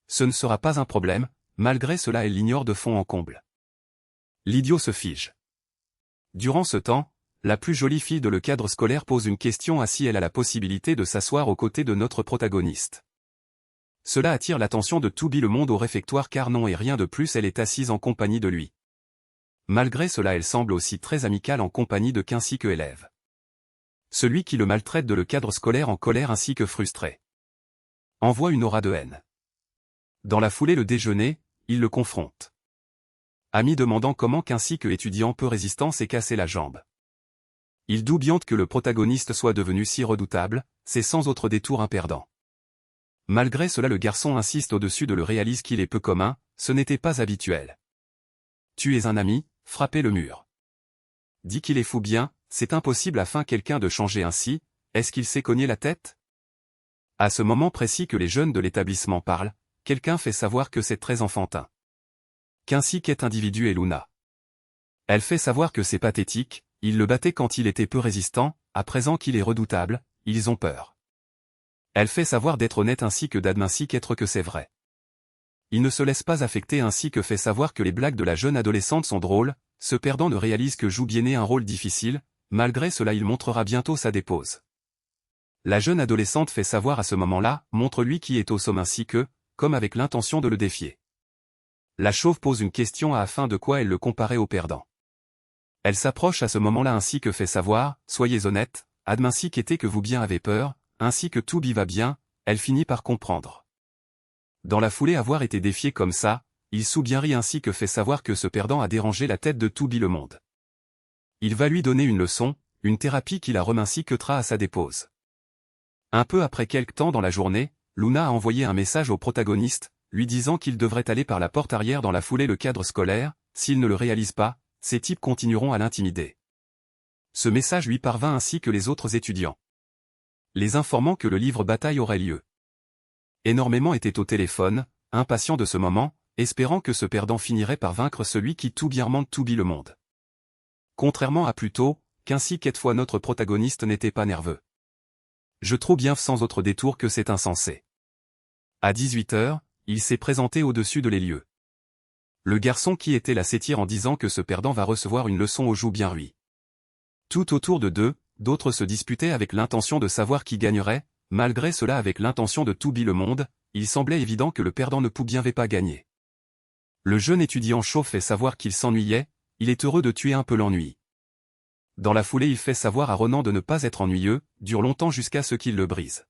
Ce ne sera pas un problème, malgré cela elle l'ignore de fond en comble. L'idiot se fige. Durant ce temps, la plus jolie fille de le cadre scolaire pose une question à si elle a la possibilité de s'asseoir aux côtés de notre protagoniste. Cela attire l'attention de tout le monde au réfectoire car non et rien de plus elle est assise en compagnie de lui. Malgré cela elle semble aussi très amicale en compagnie de qu'ainsi que élève. Celui qui le maltraite de le cadre scolaire en colère ainsi que frustré. Envoie une aura de haine. Dans la foulée le déjeuner, il le confronte. Ami demandant comment qu'ainsi que étudiant peu résistant s'est cassé la jambe. Il doubiante que le protagoniste soit devenu si redoutable, c'est sans autre détour un perdant. Malgré cela le garçon insiste au-dessus de le réalise qu'il est peu commun, ce n'était pas habituel. Tu es un ami, frappez le mur. Dit qu'il est fou bien, c'est impossible afin quelqu'un de changer ainsi, est-ce qu'il s'est cogné la tête? À ce moment précis que les jeunes de l'établissement parlent, quelqu'un fait savoir que c'est très enfantin. Qu'ainsi qu'est individu est Luna. Elle fait savoir que c'est pathétique, il le battait quand il était peu résistant, à présent qu'il est redoutable, ils ont peur. Elle fait savoir d'être honnête ainsi que d'admettre qu'être que c'est vrai. Il ne se laisse pas affecter ainsi que fait savoir que les blagues de la jeune adolescente sont drôles, ce perdant ne réalise que joue bien un rôle difficile, malgré cela il montrera bientôt sa dépose. La jeune adolescente fait savoir à ce moment-là, montre-lui qui est au somme ainsi que, comme avec l'intention de le défier. La chauve pose une question afin de quoi elle le comparait au perdant. Elle s'approche à ce moment-là ainsi que fait savoir, soyez honnête, adminci qu'était que vous bien avez peur, ainsi que tout va bien, elle finit par comprendre. Dans la foulée avoir été défié comme ça, il sous bien rit ainsi que fait savoir que ce perdant a dérangé la tête de tout le monde. Il va lui donner une leçon, une thérapie qui la reminci que à sa dépose. Un peu après quelque temps dans la journée, Luna a envoyé un message au protagoniste, lui disant qu'il devrait aller par la porte arrière dans la foulée le cadre scolaire, s'il ne le réalise pas, ces types continueront à l'intimider. Ce message lui parvint ainsi que les autres étudiants. Les informant que le livre bataille aurait lieu. Énormément étaient au téléphone, impatients de ce moment, espérant que ce perdant finirait par vaincre celui qui tout bien mande tout le monde. Contrairement à plus tôt, qu'ainsi qu'être fois notre protagoniste n'était pas nerveux. Je trouve bien sans autre détour que c'est insensé. À 18h, il s'est présenté au-dessus de les lieux. Le garçon qui était là s'étire en disant que ce perdant va recevoir une leçon au joue bien lui. Tout autour de d'autres se disputaient avec l'intention de savoir qui gagnerait, malgré cela avec l'intention de tout le monde, il semblait évident que le perdant ne pouvait pas gagner. Le jeune étudiant chauve fait savoir qu'il s'ennuyait, il est heureux de tuer un peu l'ennui. Dans la foulée il fait savoir à Ronan de ne pas être ennuyeux, dure longtemps jusqu'à ce qu'il le brise.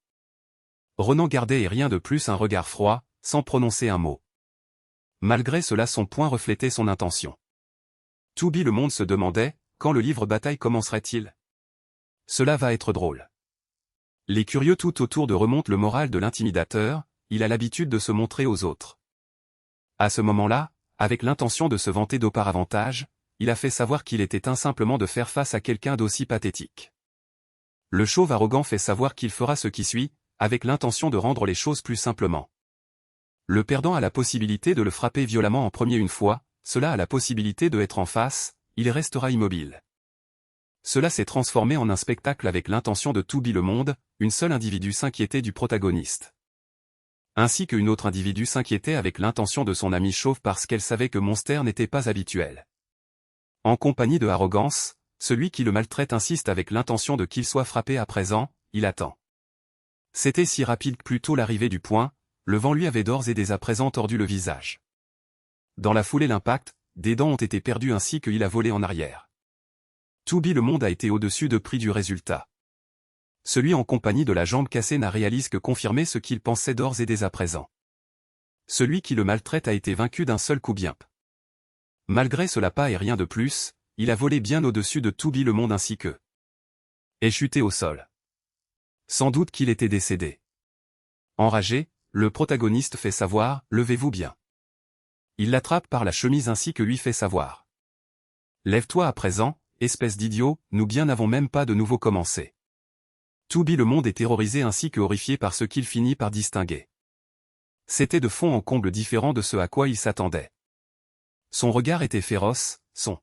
Ronan gardait et rien de plus un regard froid, sans prononcer un mot. Malgré cela son poing reflétait son intention. Tout le monde se demandait, quand le livre bataille commencerait-il? Cela va être drôle. Les curieux tout autour de remontent le moral de l'intimidateur, il a l'habitude de se montrer aux autres. À ce moment-là, avec l'intention de se vanter d'auparavant-âge, il a fait savoir qu'il était simplement de faire face à quelqu'un d'aussi pathétique. Le chauve arrogant fait savoir qu'il fera ce qui suit, avec l'intention de rendre les choses plus simplement. Le perdant a la possibilité de le frapper violemment en premier une fois, cela a la possibilité de être en face, il restera immobile. Cela s'est transformé en un spectacle avec l'intention de tout le monde, une seule individu s'inquiétait du protagoniste. Ainsi qu'une autre individu s'inquiétait avec l'intention de son ami chauve parce qu'elle savait que Monster n'était pas habituel. En compagnie de arrogance, celui qui le maltraite insiste avec l'intention de qu'il soit frappé à présent, il attend. C'était si rapide que plus tôt l'arrivée du point, le vent lui avait d'ores et dès à présent tordu le visage. Dans la foulée l'impact, des dents ont été perdues ainsi qu'il a volé en arrière. Tout le monde a été au-dessus de prix du résultat. Celui en compagnie de la jambe cassée n'a réalisé que confirmer ce qu'il pensait d'ores et dès à présent. Celui qui le maltraite a été vaincu d'un seul coup bien. Malgré cela pas et rien de plus, il a volé bien au-dessus de tout le monde ainsi que et chuté au sol. Sans doute qu'il était décédé. Enragé, le protagoniste fait savoir, levez-vous bien. Il l'attrape par la chemise ainsi que lui fait savoir. Lève-toi à présent, espèce d'idiot, nous bien n'avons même pas de nouveau commencé. Tout le monde est terrorisé ainsi que horrifié par ce qu'il finit par distinguer. C'était de fond en comble différent de ce à quoi il s'attendait. Son regard était féroce, son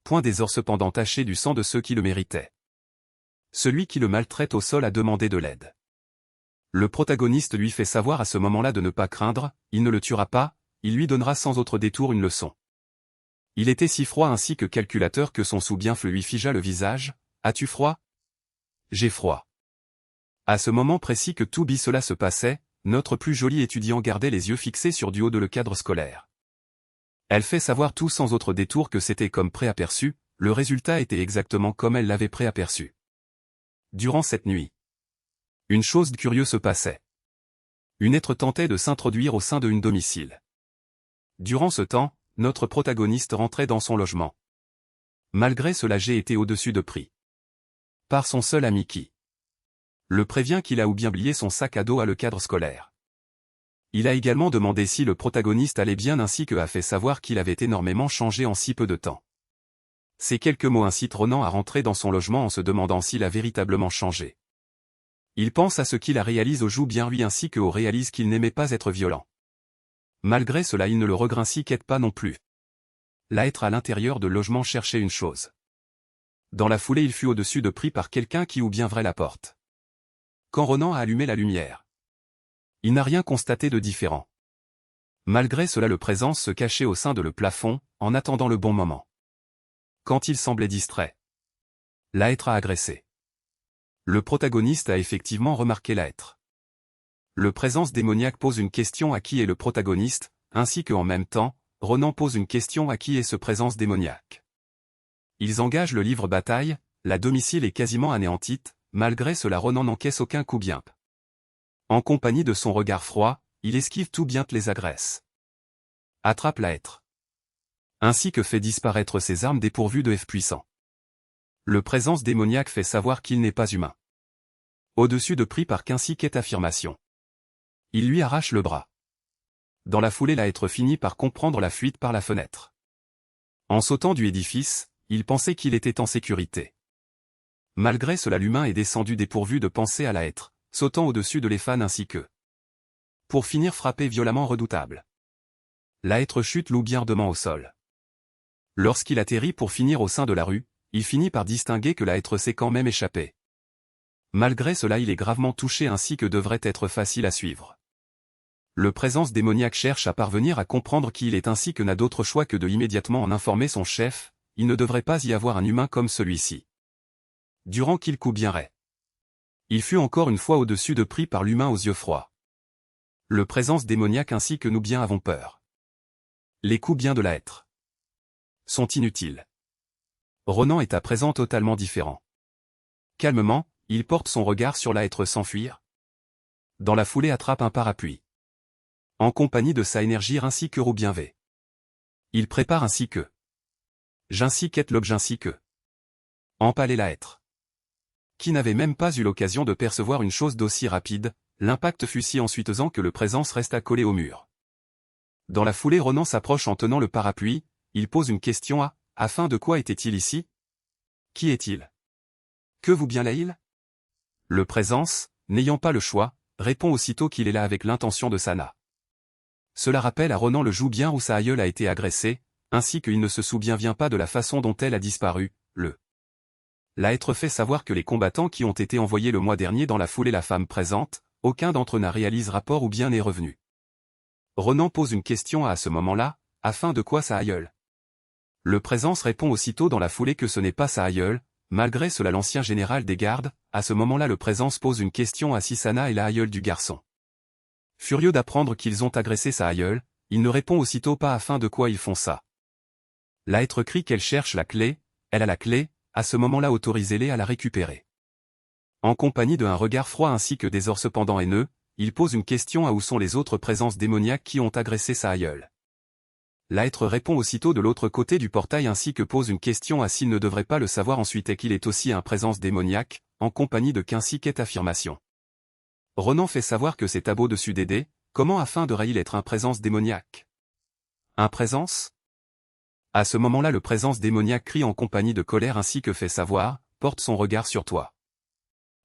poing des ors cependant taché du sang de ceux qui le méritaient. Celui qui le maltraite au sol a demandé de l'aide. Le protagoniste lui fait savoir à ce moment-là de ne pas craindre, il ne le tuera pas, il lui donnera sans autre détour une leçon. Il était si froid ainsi que calculateur que son sous-bienfle lui figea le visage, as-tu froid? J'ai froid. À ce moment précis que tout cela se passait, notre plus joli étudiant gardait les yeux fixés sur du haut de le cadre scolaire. Elle fait savoir tout sans autre détour que c'était comme préaperçu, le résultat était exactement comme elle l'avait préaperçu. Durant cette nuit, une chose curieuse se passait. Une être tentait de s'introduire au sein de une domicile. Durant ce temps, notre protagoniste rentrait dans son logement. Malgré cela j'ai été au-dessus de prix. Par son seul ami qui le prévient qu'il a ou bien oublié son sac à dos à le cadre scolaire. Il a également demandé si le protagoniste allait bien ainsi que a fait savoir qu'il avait énormément changé en si peu de temps. Ces quelques mots incitent Ronan à rentrer dans son logement en se demandant s'il a véritablement changé. Il pense à ce qu'il a réalisé au joue bien lui ainsi que au réalise qu'il n'aimait pas être violent. Malgré cela il ne le regrinçait pas non plus. L'être à l'intérieur de logement cherchait une chose. Dans la foulée il fut au-dessus de prix par quelqu'un qui ouvrait la porte. Quand Ronan a allumé la lumière, il n'a rien constaté de différent. Malgré cela le présence se cachait au sein de le plafond, en attendant le bon moment. Quand il semblait distrait, l'être a agressé. Le protagoniste a effectivement remarqué l'être. Le présence démoniaque pose une question à qui est le protagoniste, ainsi que en même temps, Ronan pose une question à qui est ce présence démoniaque. Ils engagent le livre bataille, la domicile est quasiment anéantite, malgré cela Ronan n'encaisse aucun coup bien. En compagnie de son regard froid, il esquive tout bien les agresse. Attrape l'être. Ainsi que fait disparaître ses armes dépourvues de F puissant. Le présence démoniaque fait savoir qu'il n'est pas humain. Au-dessus de prix par qu'ainsi qu'est affirmation. Il lui arrache le bras. Dans la foulée l'être finit par comprendre la fuite par la fenêtre. En sautant du édifice, il pensait qu'il était en sécurité. Malgré cela l'humain est descendu dépourvu de penser à l'être, sautant au-dessus de les fans ainsi que pour finir frappé violemment redoutable. L'être chute lourdement au sol. Lorsqu'il atterrit pour finir au sein de la rue, il finit par distinguer que l'être s'est quand même échappé. Malgré cela il est gravement touché ainsi que devrait être facile à suivre. Le présence démoniaque cherche à parvenir à comprendre qui il est ainsi que n'a d'autre choix que de immédiatement en informer son chef, il ne devrait pas y avoir un humain comme celui-ci. Durant qu'il coubirait. Il fut encore une fois au-dessus de prix par l'humain aux yeux froids. Le présence démoniaque ainsi que nous bien avons peur. Les coups bien de l'être sont inutiles. Ronan est à présent totalement différent. Calmement, il porte son regard sur l'être s'enfuir. Dans la foulée attrape un parapluie. En compagnie de sa énergie ainsi que Roubien V. Il prépare ainsi que j'ainsi qu'être l'objet ainsi que empaler l'être. qui n'avait même pas eu l'occasion de percevoir une chose d'aussi rapide, l'impact fut si ensuitesant que le présence resta collé au mur. Dans la foulée, Ronan s'approche en tenant le parapluie, il pose une question afin de quoi était-il ici? Qui est-il? Que vous bien là-il? Le présence, n'ayant pas le choix, répond aussitôt qu'il est là avec l'intention de Sana. Cela rappelle à Ronan le jour bien où sa aïeule a été agressée, ainsi qu'il ne se souvient pas de la façon dont elle a disparu, l'être fait savoir que les combattants qui ont été envoyés le mois dernier dans la foulée la femme présente, aucun d'entre eux n'a réalisé rapport ou bien n'est revenu. Ronan pose une question à ce moment-là, afin de quoi sa aïeule? Le présence répond aussitôt dans la foulée que ce n'est pas sa aïeule, malgré cela l'ancien général des gardes, à ce moment-là le présence pose une question à si Sana est la aïeule du garçon. Furieux d'apprendre qu'ils ont agressé sa aïeule, il ne répond aussitôt pas afin de quoi ils font ça. L'être crie qu'elle cherche la clé, elle a la clé, à ce moment-là autorisez-les à la récupérer. En compagnie d'un regard froid ainsi que des ors cependant haineux, il pose une question à où sont les autres présences démoniaques qui ont agressé sa aïeule. L'être répond aussitôt de l'autre côté du portail ainsi que pose une question à s'il ne devrait pas le savoir ensuite et qu'il est aussi un présence démoniaque, en compagnie de qu'ainsi qu'est affirmation. Ronan fait savoir que c'est à beau dessus d'aider, comment afin de raïl être un présence démoniaque? Un présence? À ce moment-là le présence démoniaque crie en compagnie de colère ainsi que fait savoir, porte son regard sur toi.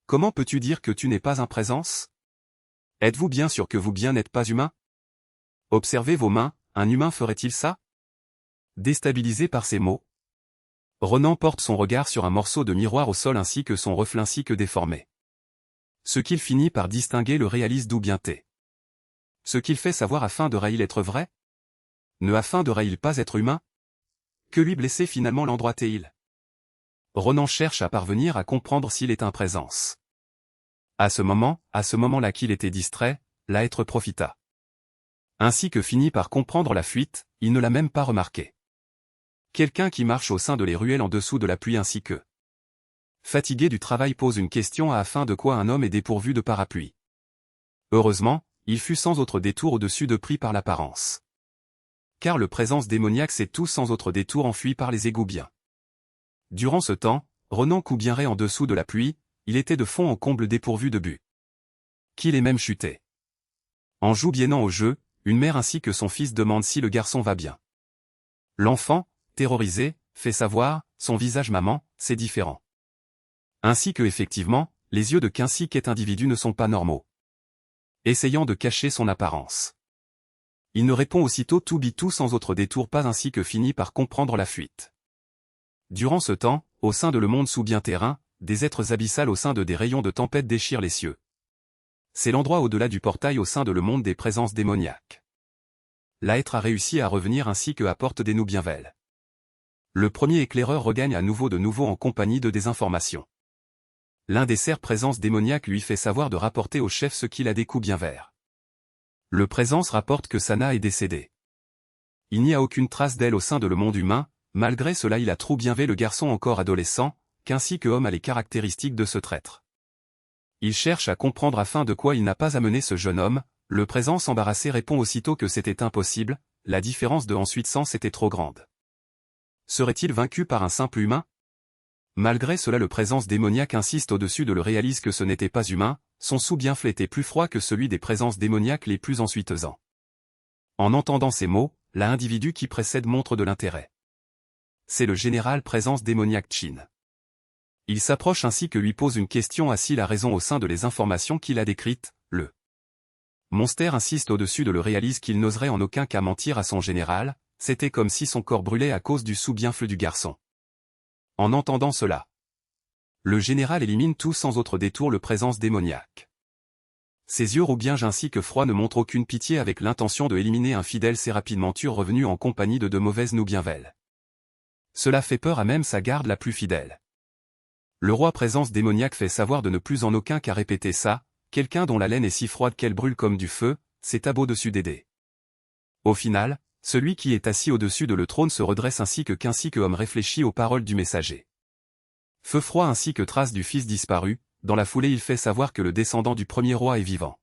Comment peux-tu dire que tu n'es pas un présence? Êtes-vous bien sûr que vous bien n'êtes pas humain? Observez vos mains, un humain ferait-il ça? Déstabilisé par ces mots, Ronan porte son regard sur un morceau de miroir au sol ainsi que son reflet ainsi que déformé. Ce qu'il finit par distinguer le réalise d'où bien t'es. Ce qu'il fait savoir afin de raïl être vrai? Ne afin de raïl pas être humain? Que lui blesser finalement l'endroit t'est-il? Ronan cherche à parvenir à comprendre s'il est un présence. À ce moment-là qu'il était distrait, l'être profita. Ainsi que finit par comprendre la fuite, il ne l'a même pas remarqué. Quelqu'un qui marche au sein de les ruelles en dessous de la pluie ainsi que fatigué du travail pose une question afin de quoi un homme est dépourvu de parapluie. Heureusement, il fut sans autre détour au-dessus de pris par l'apparence. Car le présence démoniaque s'est tout sans autre détour enfui par les égouts bien. Durant ce temps, Ronan coubienrait en dessous de la pluie, il était de fond en comble dépourvu de but. Qu'il est même chuté. En joubiennant au jeu, une mère ainsi que son fils demande si le garçon va bien. L'enfant, terrorisé, fait savoir, son visage maman, c'est différent. Ainsi que effectivement, les yeux de qu'ainsi qu'est individu ne sont pas normaux. Essayant de cacher son apparence. Il ne répond aussitôt tout sans autre détour pas ainsi que finit par comprendre la fuite. Durant ce temps, au sein de le monde sous bien terrain, des êtres abyssales au sein de des rayons de tempête déchirent les cieux. C'est l'endroit au-delà du portail au sein de le monde des présences démoniaques. L'être a réussi à revenir ainsi que apporte des nous bienveilles. Le premier éclaireur regagne à nouveau en compagnie de des informations. L'un des serres présences démoniaques lui fait savoir de rapporter au chef ce qu'il a des coups bien verts. Le présence rapporte que Sana est décédée. Il n'y a aucune trace d'elle au sein de le monde humain, malgré cela il a trop bien vu le garçon encore adolescent, qu'ainsi que homme a les caractéristiques de ce traître. Il cherche à comprendre afin de quoi il n'a pas amené ce jeune homme, le présence embarrassé répond aussitôt que c'était impossible, la différence de ensuite sens était trop grande. Serait-il vaincu par un simple humain? Malgré cela le présence démoniaque insiste au-dessus de le réalise que ce n'était pas humain, son sous-bienfait était plus froid que celui des présences démoniaques les plus ensuitesants. En entendant ces mots, l'individu qui précède montre de l'intérêt. C'est le général présence démoniaque Chin. Il s'approche ainsi que lui pose une question à s'il a raison au sein de les informations qu'il a décrites, le Monster insiste au-dessus de le réalise qu'il n'oserait en aucun cas mentir à son général, c'était comme si son corps brûlait à cause du sous-bienfait du garçon. En entendant cela, le général élimine tout sans autre détour le présence démoniaque. Ses yeux roubiens ainsi que froids ne montrent aucune pitié avec l'intention de éliminer un fidèle c'est rapidement revenu en compagnie de mauvaises nous bienveilles. Cela fait peur à même sa garde la plus fidèle. Le roi présence démoniaque fait savoir de ne plus en aucun cas répéter ça, quelqu'un dont la laine est si froide qu'elle brûle comme du feu, c'est à beau dessus d'aider. Au final, celui qui est assis au-dessus de le trône se redresse ainsi que homme réfléchit aux paroles du messager. Feu froid ainsi que trace du fils disparu, dans la foulée il fait savoir que le descendant du premier roi est vivant.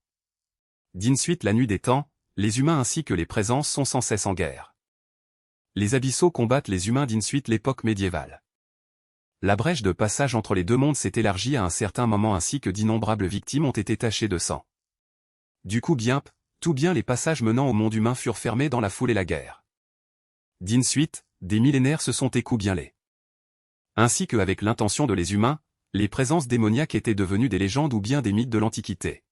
D'ensuite la nuit des temps, les humains ainsi que les présences sont sans cesse en guerre. Les abyssaux combattent les humains d'ensuite l'époque médiévale. La brèche de passage entre les deux mondes s'est élargie à un certain moment ainsi que d'innombrables victimes ont été tachées de sang. Du coup tout bien les passages menant au monde humain furent fermés dans la foule et la guerre. D'ensuite, des millénaires se sont écoulés. Ainsi qu'avec l'intention de les humains, les présences démoniaques étaient devenues des légendes ou bien des mythes de l'Antiquité.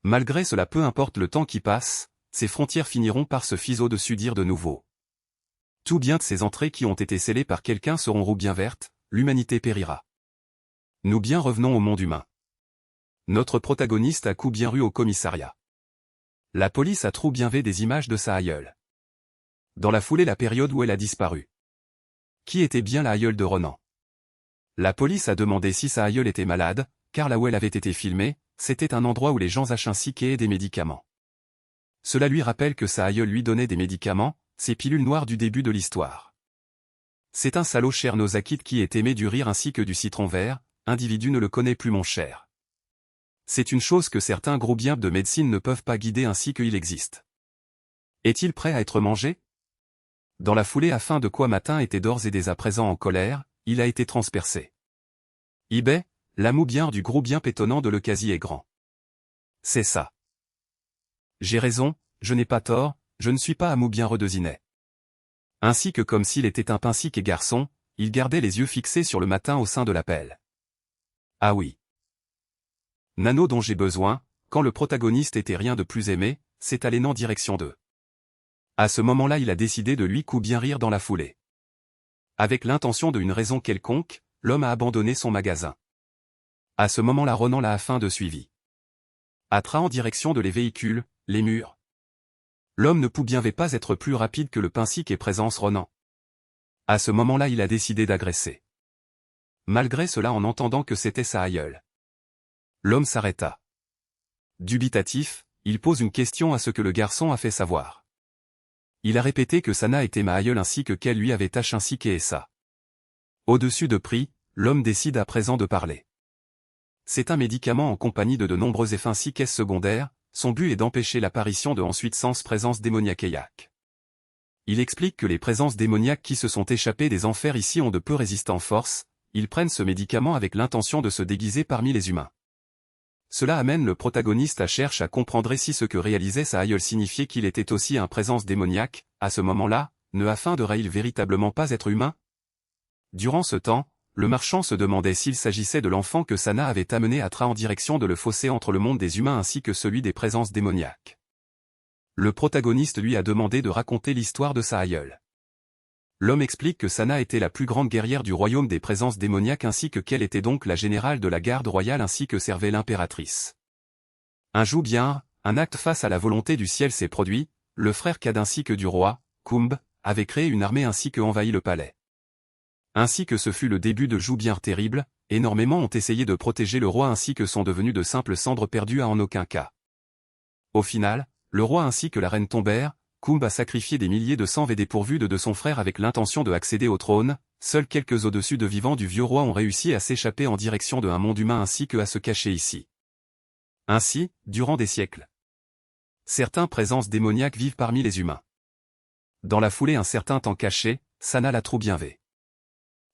Malgré cela, peu importe le temps qui passe, ces frontières finiront par se fiser au-dessus dire de nouveau. Tout bien de ces entrées qui ont été scellées par quelqu'un seront roues bien vertes, l'humanité périra. Nous bien revenons au monde humain. Notre protagoniste a coup bien ru au commissariat. La police a trop bien vu des images de sa aïeule. Dans la foulée, la période où elle a disparu. Qui était bien la aïeule de Ronan? La police a demandé si sa aïeule était malade, car là où elle avait été filmée, c'était un endroit où les gens achinsiquaient des médicaments. Cela lui rappelle que sa aïeule lui donnait des médicaments, ces pilules noires du début de l'histoire. C'est un salaud cher Nosakit qui est aimé du rire ainsi que du citron vert, individu ne le connaît plus mon cher. C'est une chose que certains gros biens de médecine ne peuvent pas guider ainsi qu'il existe. Est-il prêt à être mangé? Dans la foulée afin de quoi Matin était d'ores et dès à présent en colère, il a été transpercé. Ibé, l'amour bien du gros bien pétonnant de le quasi est grand. C'est ça. J'ai raison, je n'ai pas tort, je ne suis pas amour bien redesinet. Ainsi que comme s'il était un pinsique et garçon, il gardait les yeux fixés sur le Matin au sein de l'appel. Ah oui. Nano dont j'ai besoin, quand le protagoniste était rien de plus aimé, c'est aller en direction d'eux. À ce moment-là il a décidé de lui coup bien rire dans la foulée. Avec l'intention d'une raison quelconque, l'homme a abandonné son magasin. À ce moment-là Ronan l'a afin de suivi. Atra en direction de les véhicules, les murs. L'homme ne pouvait pas être plus rapide que le pinsique et présence Ronan. À ce moment-là il a décidé d'agresser. Malgré cela en entendant que c'était sa aïeule. L'homme s'arrêta. Dubitatif, il pose une question à ce que le garçon a fait savoir. Il a répété que Sana était ma aïeule ainsi que qu'elle lui avait achinsiqué et ça. Au-dessus de prix, l'homme décide à présent de parler. C'est un médicament en compagnie de nombreux effets ainsi qu'effets secondaires, son but est d'empêcher l'apparition de ensuite sans présence démoniaque. Il explique que les présences démoniaques qui se sont échappées des enfers ici ont de peu résistant force, ils prennent ce médicament avec l'intention de se déguiser parmi les humains. Cela amène le protagoniste à chercher à comprendre si ce que réalisait sa aïeule signifiait qu'il était aussi un présence démoniaque, à ce moment-là, ne afin de réel véritablement pas être humain. Durant ce temps, le marchand se demandait s'il s'agissait de l'enfant que Sana avait amené à Tra en direction de le fossé entre le monde des humains ainsi que celui des présences démoniaques. Le protagoniste lui a demandé de raconter l'histoire de sa aïeule. L'homme explique que Sana était la plus grande guerrière du royaume des présences démoniaques ainsi que qu'elle était donc la générale de la garde royale ainsi que servait l'impératrice. Un jour bien, un acte face à la volonté du ciel s'est produit, le frère Kad ainsi que du roi, Kumb, avait créé une armée ainsi que envahi le palais. Ainsi que ce fut le début de joug bien terrible, énormément ont essayé de protéger le roi ainsi que sont devenus de simples cendres perdues à en aucun cas. Au final, le roi ainsi que la reine tombèrent, Kumb a sacrifié des milliers de sang et dépourvu de son frère avec l'intention de accéder au trône, seuls quelques au-dessus de vivants du vieux roi ont réussi à s'échapper en direction d'un monde humain ainsi que à se cacher ici. Ainsi, durant des siècles, certains présences démoniaques vivent parmi les humains. Dans la foulée un certain temps caché, Sana l'a trop bien vu.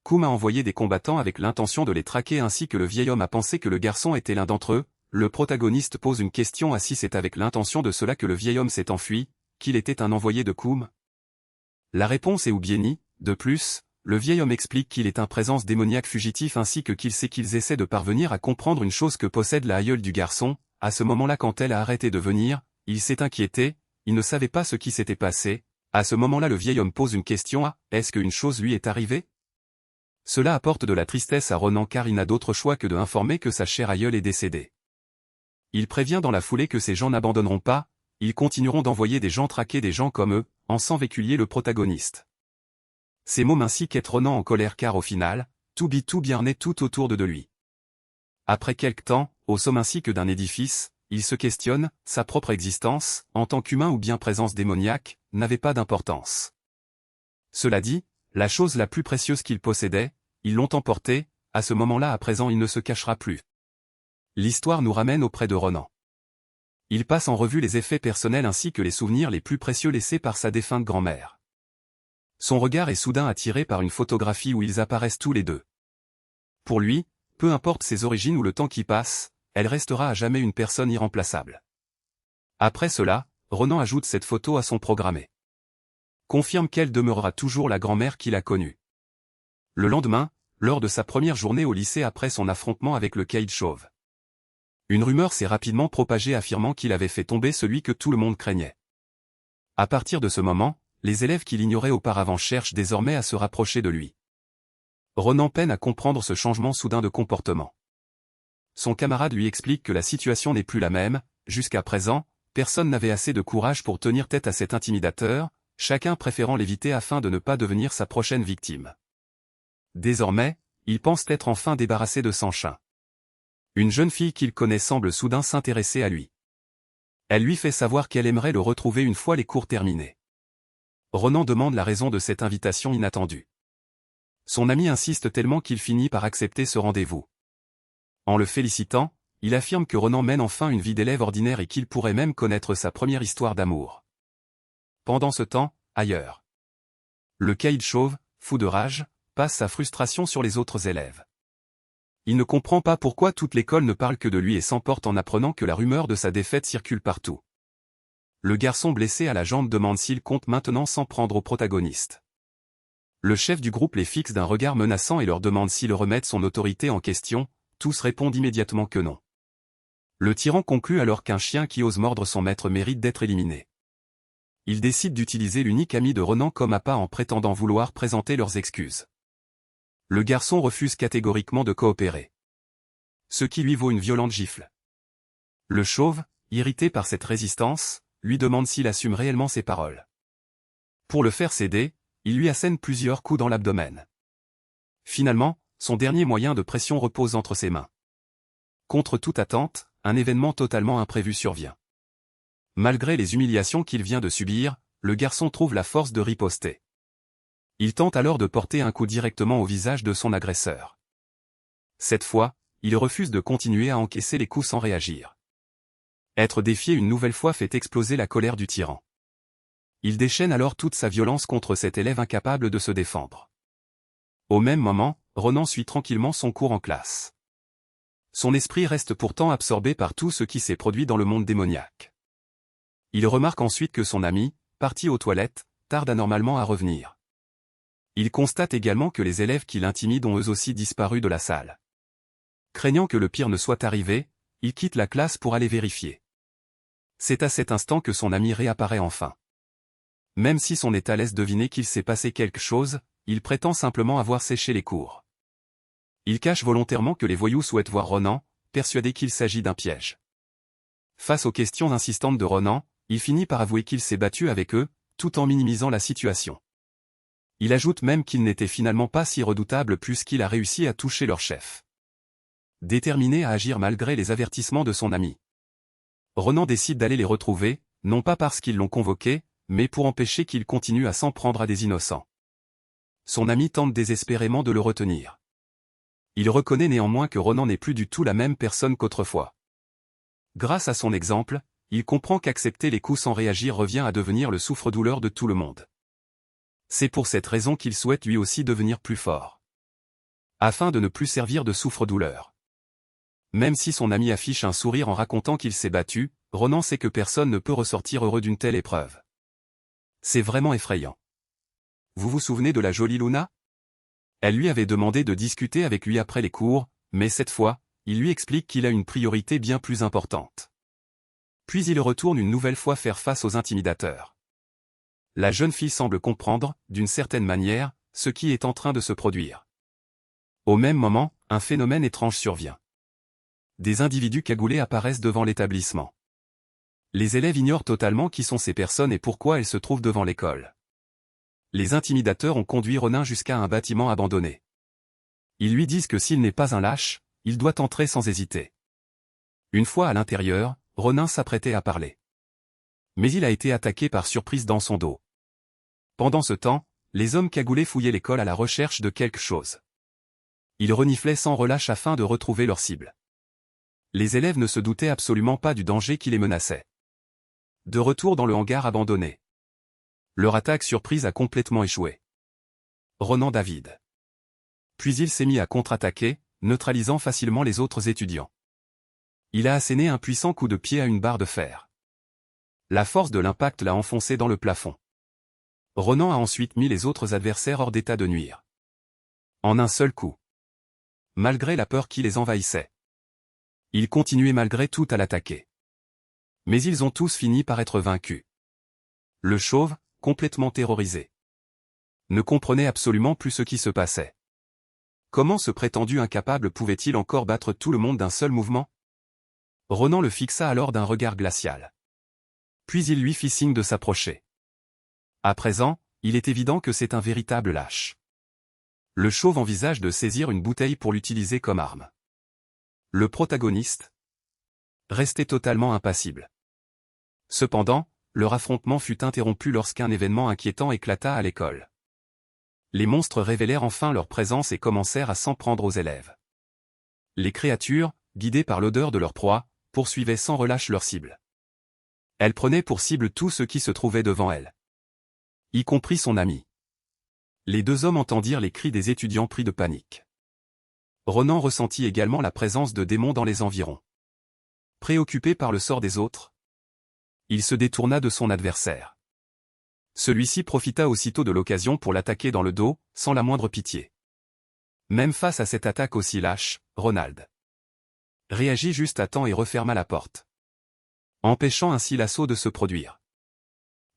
Kumb a envoyé des combattants avec l'intention de les traquer ainsi que le vieil homme a pensé que le garçon était l'un d'entre eux, le protagoniste pose une question à si c'est avec l'intention de cela que le vieil homme s'est enfui, qu'il était un envoyé de Kumb. La réponse est Oubieni, de plus, le vieil homme explique qu'il est un présence démoniaque fugitif ainsi que qu'il sait qu'ils essaient de parvenir à comprendre une chose que possède la aïeule du garçon, à ce moment-là quand elle a arrêté de venir, il s'est inquiété, il ne savait pas ce qui s'était passé, à ce moment-là le vieil homme pose une question à, est-ce qu'une chose lui est arrivée? Cela apporte de la tristesse à Ronan car il n'a d'autre choix que de informer que sa chère aïeule est décédée. Il prévient dans la foulée que ces gens n'abandonneront pas, ils continueront d'envoyer des gens traquer des gens comme eux, en sans véhiculier le protagoniste. Ces mots ainsi qu'être Ronan en colère car au final, tout bien naît tout autour de lui. Après quelque temps, au sommet ainsi que d'un édifice, il se questionne, sa propre existence, en tant qu'humain ou bien présence démoniaque, n'avait pas d'importance. Cela dit, la chose la plus précieuse qu'il possédait, ils l'ont emporté, à ce moment-là à présent il ne se cachera plus. L'histoire nous ramène auprès de Ronan. Il passe en revue les effets personnels ainsi que les souvenirs les plus précieux laissés par sa défunte grand-mère. Son regard est soudain attiré par une photographie où ils apparaissent tous les deux. Pour lui, peu importe ses origines ou le temps qui passe, elle restera à jamais une personne irremplaçable. Après cela, Ronan ajoute cette photo à son programmé. Confirme qu'elle demeurera toujours la grand-mère qu'il a connue. Le lendemain, lors de sa première journée au lycée après son affrontement avec le caïd chauve, une rumeur s'est rapidement propagée affirmant qu'il avait fait tomber celui que tout le monde craignait. À partir de ce moment, les élèves qui l'ignoraient auparavant cherchent désormais à se rapprocher de lui. Ronan peine à comprendre ce changement soudain de comportement. Son camarade lui explique que la situation n'est plus la même, jusqu'à présent, personne n'avait assez de courage pour tenir tête à cet intimidateur, chacun préférant l'éviter afin de ne pas devenir sa prochaine victime. Désormais, il pense être enfin débarrassé de Sanchin. Une jeune fille qu'il connaît semble soudain s'intéresser à lui. Elle lui fait savoir qu'elle aimerait le retrouver une fois les cours terminés. Ronan demande la raison de cette invitation inattendue. Son ami insiste tellement qu'il finit par accepter ce rendez-vous. En le félicitant, il affirme que Ronan mène enfin une vie d'élève ordinaire et qu'il pourrait même connaître sa première histoire d'amour. Pendant ce temps, ailleurs, le caïd chauve, fou de rage, passe sa frustration sur les autres élèves. Il ne comprend pas pourquoi toute l'école ne parle que de lui et s'emporte en apprenant que la rumeur de sa défaite circule partout. Le garçon blessé à la jambe demande s'il compte maintenant s'en prendre au protagoniste. Le chef du groupe les fixe d'un regard menaçant et leur demande s'ils remettent son autorité en question, tous répondent immédiatement que non. Le tyran conclut alors qu'un chien qui ose mordre son maître mérite d'être éliminé. Il décide d'utiliser l'unique ami de Ronan comme appât en prétendant vouloir présenter leurs excuses. Le garçon refuse catégoriquement de coopérer. Ce qui lui vaut une violente gifle. Le chauve, irrité par cette résistance, lui demande s'il assume réellement ses paroles. Pour le faire céder, il lui assène plusieurs coups dans l'abdomen. Finalement, son dernier moyen de pression repose entre ses mains. Contre toute attente, un événement totalement imprévu survient. Malgré les humiliations qu'il vient de subir, le garçon trouve la force de riposter. Il tente alors de porter un coup directement au visage de son agresseur. Cette fois, il refuse de continuer à encaisser les coups sans réagir. Être défié une nouvelle fois fait exploser la colère du tyran. Il déchaîne alors toute sa violence contre cet élève incapable de se défendre. Au même moment, Ronan suit tranquillement son cours en classe. Son esprit reste pourtant absorbé par tout ce qui s'est produit dans le monde démoniaque. Il remarque ensuite que son ami, parti aux toilettes, tarde anormalement à revenir. Il constate également que les élèves qui l'intimident ont eux aussi disparu de la salle. Craignant que le pire ne soit arrivé, il quitte la classe pour aller vérifier. C'est à cet instant que son ami réapparaît enfin. Même si son état laisse deviner qu'il s'est passé quelque chose, il prétend simplement avoir séché les cours. Il cache volontairement que les voyous souhaitent voir Ronan, persuadé qu'il s'agit d'un piège. Face aux questions insistantes de Ronan, il finit par avouer qu'il s'est battu avec eux, tout en minimisant la situation. Il ajoute même qu'il n'était finalement pas si redoutable puisqu'il a réussi à toucher leur chef. Déterminé à agir malgré les avertissements de son ami, Ronan décide d'aller les retrouver, non pas parce qu'ils l'ont convoqué, mais pour empêcher qu'il continue à s'en prendre à des innocents. Son ami tente désespérément de le retenir. Il reconnaît néanmoins que Ronan n'est plus du tout la même personne qu'autrefois. Grâce à son exemple, il comprend qu'accepter les coups sans réagir revient à devenir le souffre-douleur de tout le monde. C'est pour cette raison qu'il souhaite lui aussi devenir plus fort. Afin de ne plus servir de souffre-douleur. Même si son ami affiche un sourire en racontant qu'il s'est battu, Ronan sait que personne ne peut ressortir heureux d'une telle épreuve. C'est vraiment effrayant. Vous vous souvenez de la jolie Luna? Elle lui avait demandé de discuter avec lui après les cours, mais cette fois, il lui explique qu'il a une priorité bien plus importante. Puis il retourne une nouvelle fois faire face aux intimidateurs. La jeune fille semble comprendre, d'une certaine manière, ce qui est en train de se produire. Au même moment, un phénomène étrange survient. Des individus cagoulés apparaissent devant l'établissement. Les élèves ignorent totalement qui sont ces personnes et pourquoi elles se trouvent devant l'école. Les intimidateurs ont conduit Ronan jusqu'à un bâtiment abandonné. Ils lui disent que s'il n'est pas un lâche, il doit entrer sans hésiter. Une fois à l'intérieur, Ronan s'apprêtait à parler. Mais il a été attaqué par surprise dans son dos. Pendant ce temps, les hommes cagoulés fouillaient l'école à la recherche de quelque chose. Ils reniflaient sans relâche afin de retrouver leur cible. Les élèves ne se doutaient absolument pas du danger qui les menaçait. De retour dans le hangar abandonné, leur attaque surprise a complètement échoué. Ronan David. Puis il s'est mis à contre-attaquer, neutralisant facilement les autres étudiants. Il a asséné un puissant coup de pied à une barre de fer. La force de l'impact l'a enfoncé dans le plafond. Ronan a ensuite mis les autres adversaires hors d'état de nuire. En un seul coup. Malgré la peur qui les envahissait. Ils continuaient malgré tout à l'attaquer. Mais ils ont tous fini par être vaincus. Le chauve, complètement terrorisé, ne comprenait absolument plus ce qui se passait. Comment ce prétendu incapable pouvait-il encore battre tout le monde d'un seul mouvement? Ronan le fixa alors d'un regard glacial. Puis il lui fit signe de s'approcher. À présent, il est évident que c'est un véritable lâche. Le chauve envisage de saisir une bouteille pour l'utiliser comme arme. Le protagoniste restait totalement impassible. Cependant, leur affrontement fut interrompu lorsqu'un événement inquiétant éclata à l'école. Les monstres révélèrent enfin leur présence et commencèrent à s'en prendre aux élèves. Les créatures, guidées par l'odeur de leur proie, poursuivaient sans relâche leur cible. Elles prenaient pour cible tout ce qui se trouvait devant elles, y compris son ami. Les deux hommes entendirent les cris des étudiants pris de panique. Ronan ressentit également la présence de démons dans les environs. Préoccupé par le sort des autres, il se détourna de son adversaire. Celui-ci profita aussitôt de l'occasion pour l'attaquer dans le dos, sans la moindre pitié. Même face à cette attaque aussi lâche, Ronald réagit juste à temps et referma la porte, empêchant ainsi l'assaut de se produire.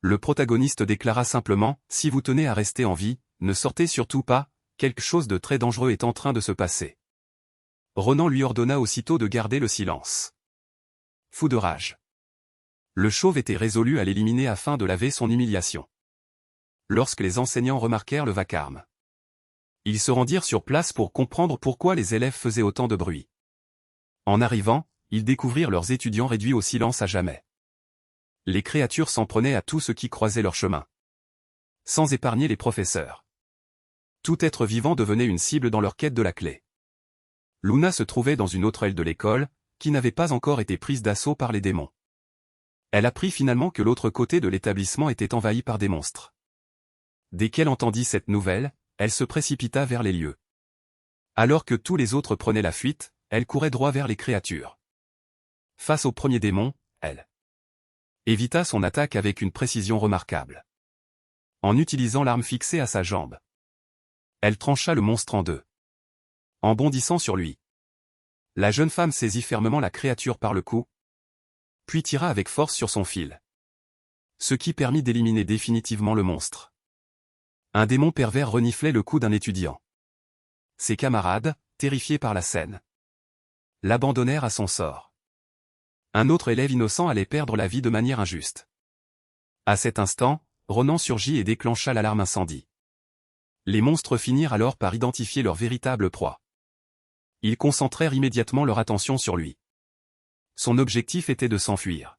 Le protagoniste déclara simplement « Si vous tenez à rester en vie, ne sortez surtout pas, quelque chose de très dangereux est en train de se passer. » Ronan lui ordonna aussitôt de garder le silence. Fou de rage, le chauve était résolu à l'éliminer afin de laver son humiliation. Lorsque les enseignants remarquèrent le vacarme, ils se rendirent sur place pour comprendre pourquoi les élèves faisaient autant de bruit. En arrivant, ils découvrirent leurs étudiants réduits au silence à jamais. Les créatures s'en prenaient à tout ce qui croisait leur chemin, sans épargner les professeurs. Tout être vivant devenait une cible dans leur quête de la clé. Luna se trouvait dans une autre aile de l'école, qui n'avait pas encore été prise d'assaut par les démons. Elle apprit finalement que l'autre côté de l'établissement était envahi par des monstres. Dès qu'elle entendit cette nouvelle, elle se précipita vers les lieux. Alors que tous les autres prenaient la fuite, elle courait droit vers les créatures. Face au premier démon, elle évita son attaque avec une précision remarquable. En utilisant l'arme fixée à sa jambe, elle trancha le monstre en deux. En bondissant sur lui, la jeune femme saisit fermement la créature par le cou, puis tira avec force sur son fil, ce qui permit d'éliminer définitivement le monstre. Un démon pervers reniflait le cou d'un étudiant. Ses camarades, terrifiés par la scène, l'abandonnèrent à son sort. Un autre élève innocent allait perdre la vie de manière injuste. À cet instant, Ronan surgit et déclencha l'alarme incendie. Les monstres finirent alors par identifier leur véritable proie. Ils concentrèrent immédiatement leur attention sur lui. Son objectif était de s'enfuir.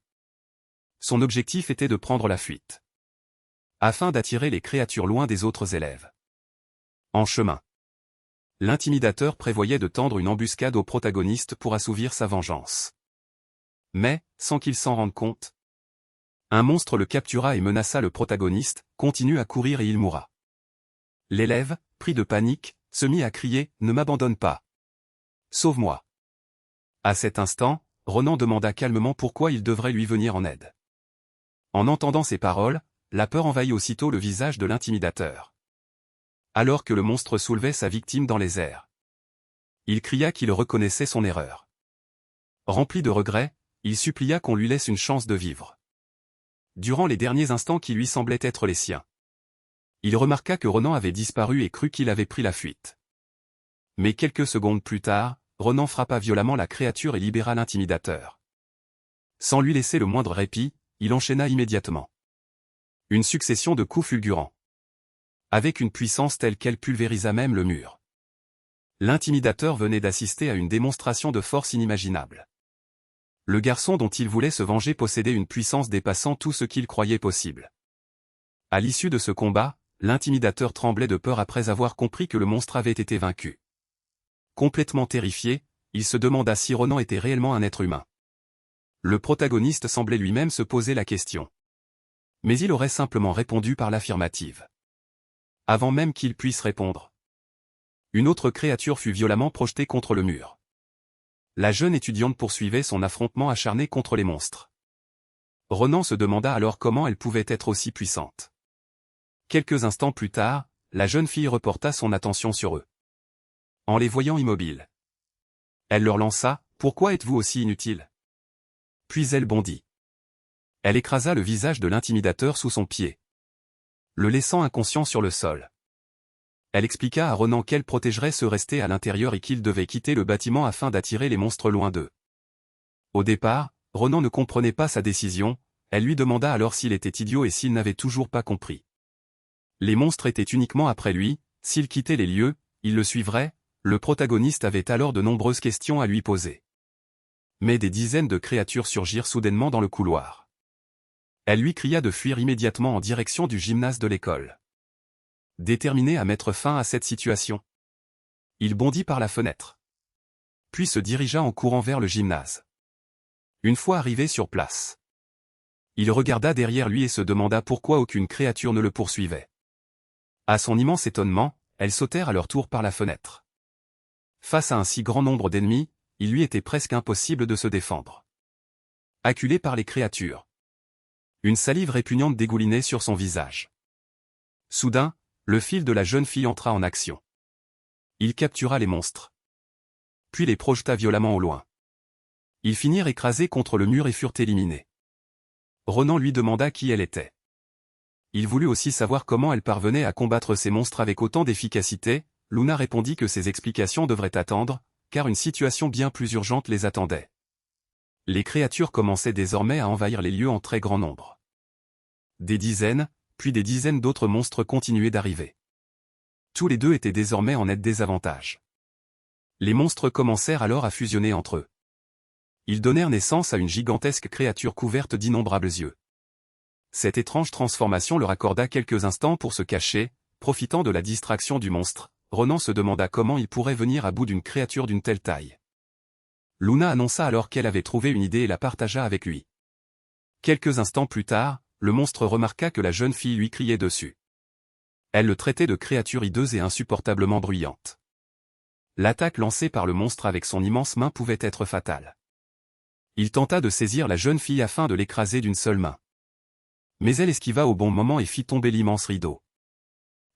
Son objectif était de prendre la fuite, afin d'attirer les créatures loin des autres élèves. En chemin, l'intimidateur prévoyait de tendre une embuscade au protagoniste pour assouvir sa vengeance. Mais, sans qu'il s'en rende compte, un monstre le captura et menaça le protagoniste, continue à courir et il mourra. L'élève, pris de panique, se mit à crier « Ne m'abandonne pas! Sauve-moi » À cet instant, Ronan demanda calmement pourquoi il devrait lui venir en aide. En entendant ces paroles, la peur envahit aussitôt le visage de l'intimidateur. Alors que le monstre soulevait sa victime dans les airs, il cria qu'il reconnaissait son erreur. Rempli de regrets, il supplia qu'on lui laisse une chance de vivre. Durant les derniers instants qui lui semblaient être les siens, il remarqua que Ronan avait disparu et crut qu'il avait pris la fuite. Mais quelques secondes plus tard, Ronan frappa violemment la créature et libéra l'intimidateur. Sans lui laisser le moindre répit, il enchaîna immédiatement une succession de coups fulgurants, avec une puissance telle qu'elle pulvérisa même le mur. L'intimidateur venait d'assister à une démonstration de force inimaginable. Le garçon dont il voulait se venger possédait une puissance dépassant tout ce qu'il croyait possible. À l'issue de ce combat, l'intimidateur tremblait de peur après avoir compris que le monstre avait été vaincu. Complètement terrifié, il se demanda si Ronan était réellement un être humain. Le protagoniste semblait lui-même se poser la question. Mais il aurait simplement répondu par l'affirmative, avant même qu'il puisse répondre. Une autre créature fut violemment projetée contre le mur. La jeune étudiante poursuivait son affrontement acharné contre les monstres. Ronan se demanda alors comment elle pouvait être aussi puissante. Quelques instants plus tard, la jeune fille reporta son attention sur eux. En les voyant immobiles, elle leur lança « Pourquoi êtes-vous aussi inutiles ?» Puis elle bondit. Elle écrasa le visage de l'intimidateur sous son pied, le laissant inconscient sur le sol. Elle expliqua à Ronan qu'elle protégerait ceux restés à l'intérieur et qu'ils devaient quitter le bâtiment afin d'attirer les monstres loin d'eux. Au départ, Ronan ne comprenait pas sa décision, elle lui demanda alors s'il était idiot et s'il n'avait toujours pas compris. Les monstres étaient uniquement après lui, s'il quittait les lieux, il le suivrait, le protagoniste avait alors de nombreuses questions à lui poser. Mais des dizaines de créatures surgirent soudainement dans le couloir. Elle lui cria de fuir immédiatement en direction du gymnase de l'école. Déterminé à mettre fin à cette situation, il bondit par la fenêtre, puis se dirigea en courant vers le gymnase. Une fois arrivé sur place, il regarda derrière lui et se demanda pourquoi aucune créature ne le poursuivait. À son immense étonnement, elles sautèrent à leur tour par la fenêtre. Face à un si grand nombre d'ennemis, il lui était presque impossible de se défendre. Acculé par les créatures, une salive répugnante dégoulinait sur son visage. Soudain, le fil de la jeune fille entra en action. Il captura les monstres, puis les projeta violemment au loin. Ils finirent écrasés contre le mur et furent éliminés. Ronan lui demanda qui elle était. Il voulut aussi savoir comment elle parvenait à combattre ces monstres avec autant d'efficacité. Luna répondit que ces explications devraient attendre, car une situation bien plus urgente les attendait. Les créatures commençaient désormais à envahir les lieux en très grand nombre. Des dizaines, puis des dizaines d'autres monstres continuaient d'arriver. Tous les deux étaient désormais en net désavantage. Les monstres commencèrent alors à fusionner entre eux. Ils donnèrent naissance à une gigantesque créature couverte d'innombrables yeux. Cette étrange transformation leur accorda quelques instants pour se cacher, profitant de la distraction du monstre. Ronan se demanda comment il pourrait venir à bout d'une créature d'une telle taille. Luna annonça alors qu'elle avait trouvé une idée et la partagea avec lui. Quelques instants plus tard, le monstre remarqua que la jeune fille lui criait dessus. Elle le traitait de créature hideuse et insupportablement bruyante. L'attaque lancée par le monstre avec son immense main pouvait être fatale. Il tenta de saisir la jeune fille afin de l'écraser d'une seule main. Mais elle esquiva au bon moment et fit tomber l'immense rideau.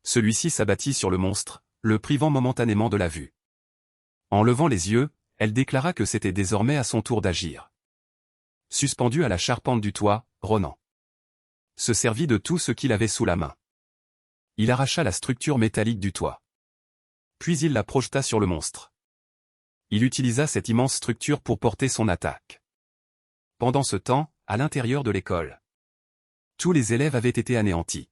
Celui-ci s'abattit sur le monstre, le privant momentanément de la vue. En levant les yeux, elle déclara que c'était désormais à son tour d'agir. Suspendu à la charpente du toit, Ronan se servit de tout ce qu'il avait sous la main. Il arracha la structure métallique du toit. Puis il la projeta sur le monstre. Il utilisa cette immense structure pour porter son attaque. Pendant ce temps, à l'intérieur de l'école, tous les élèves avaient été anéantis.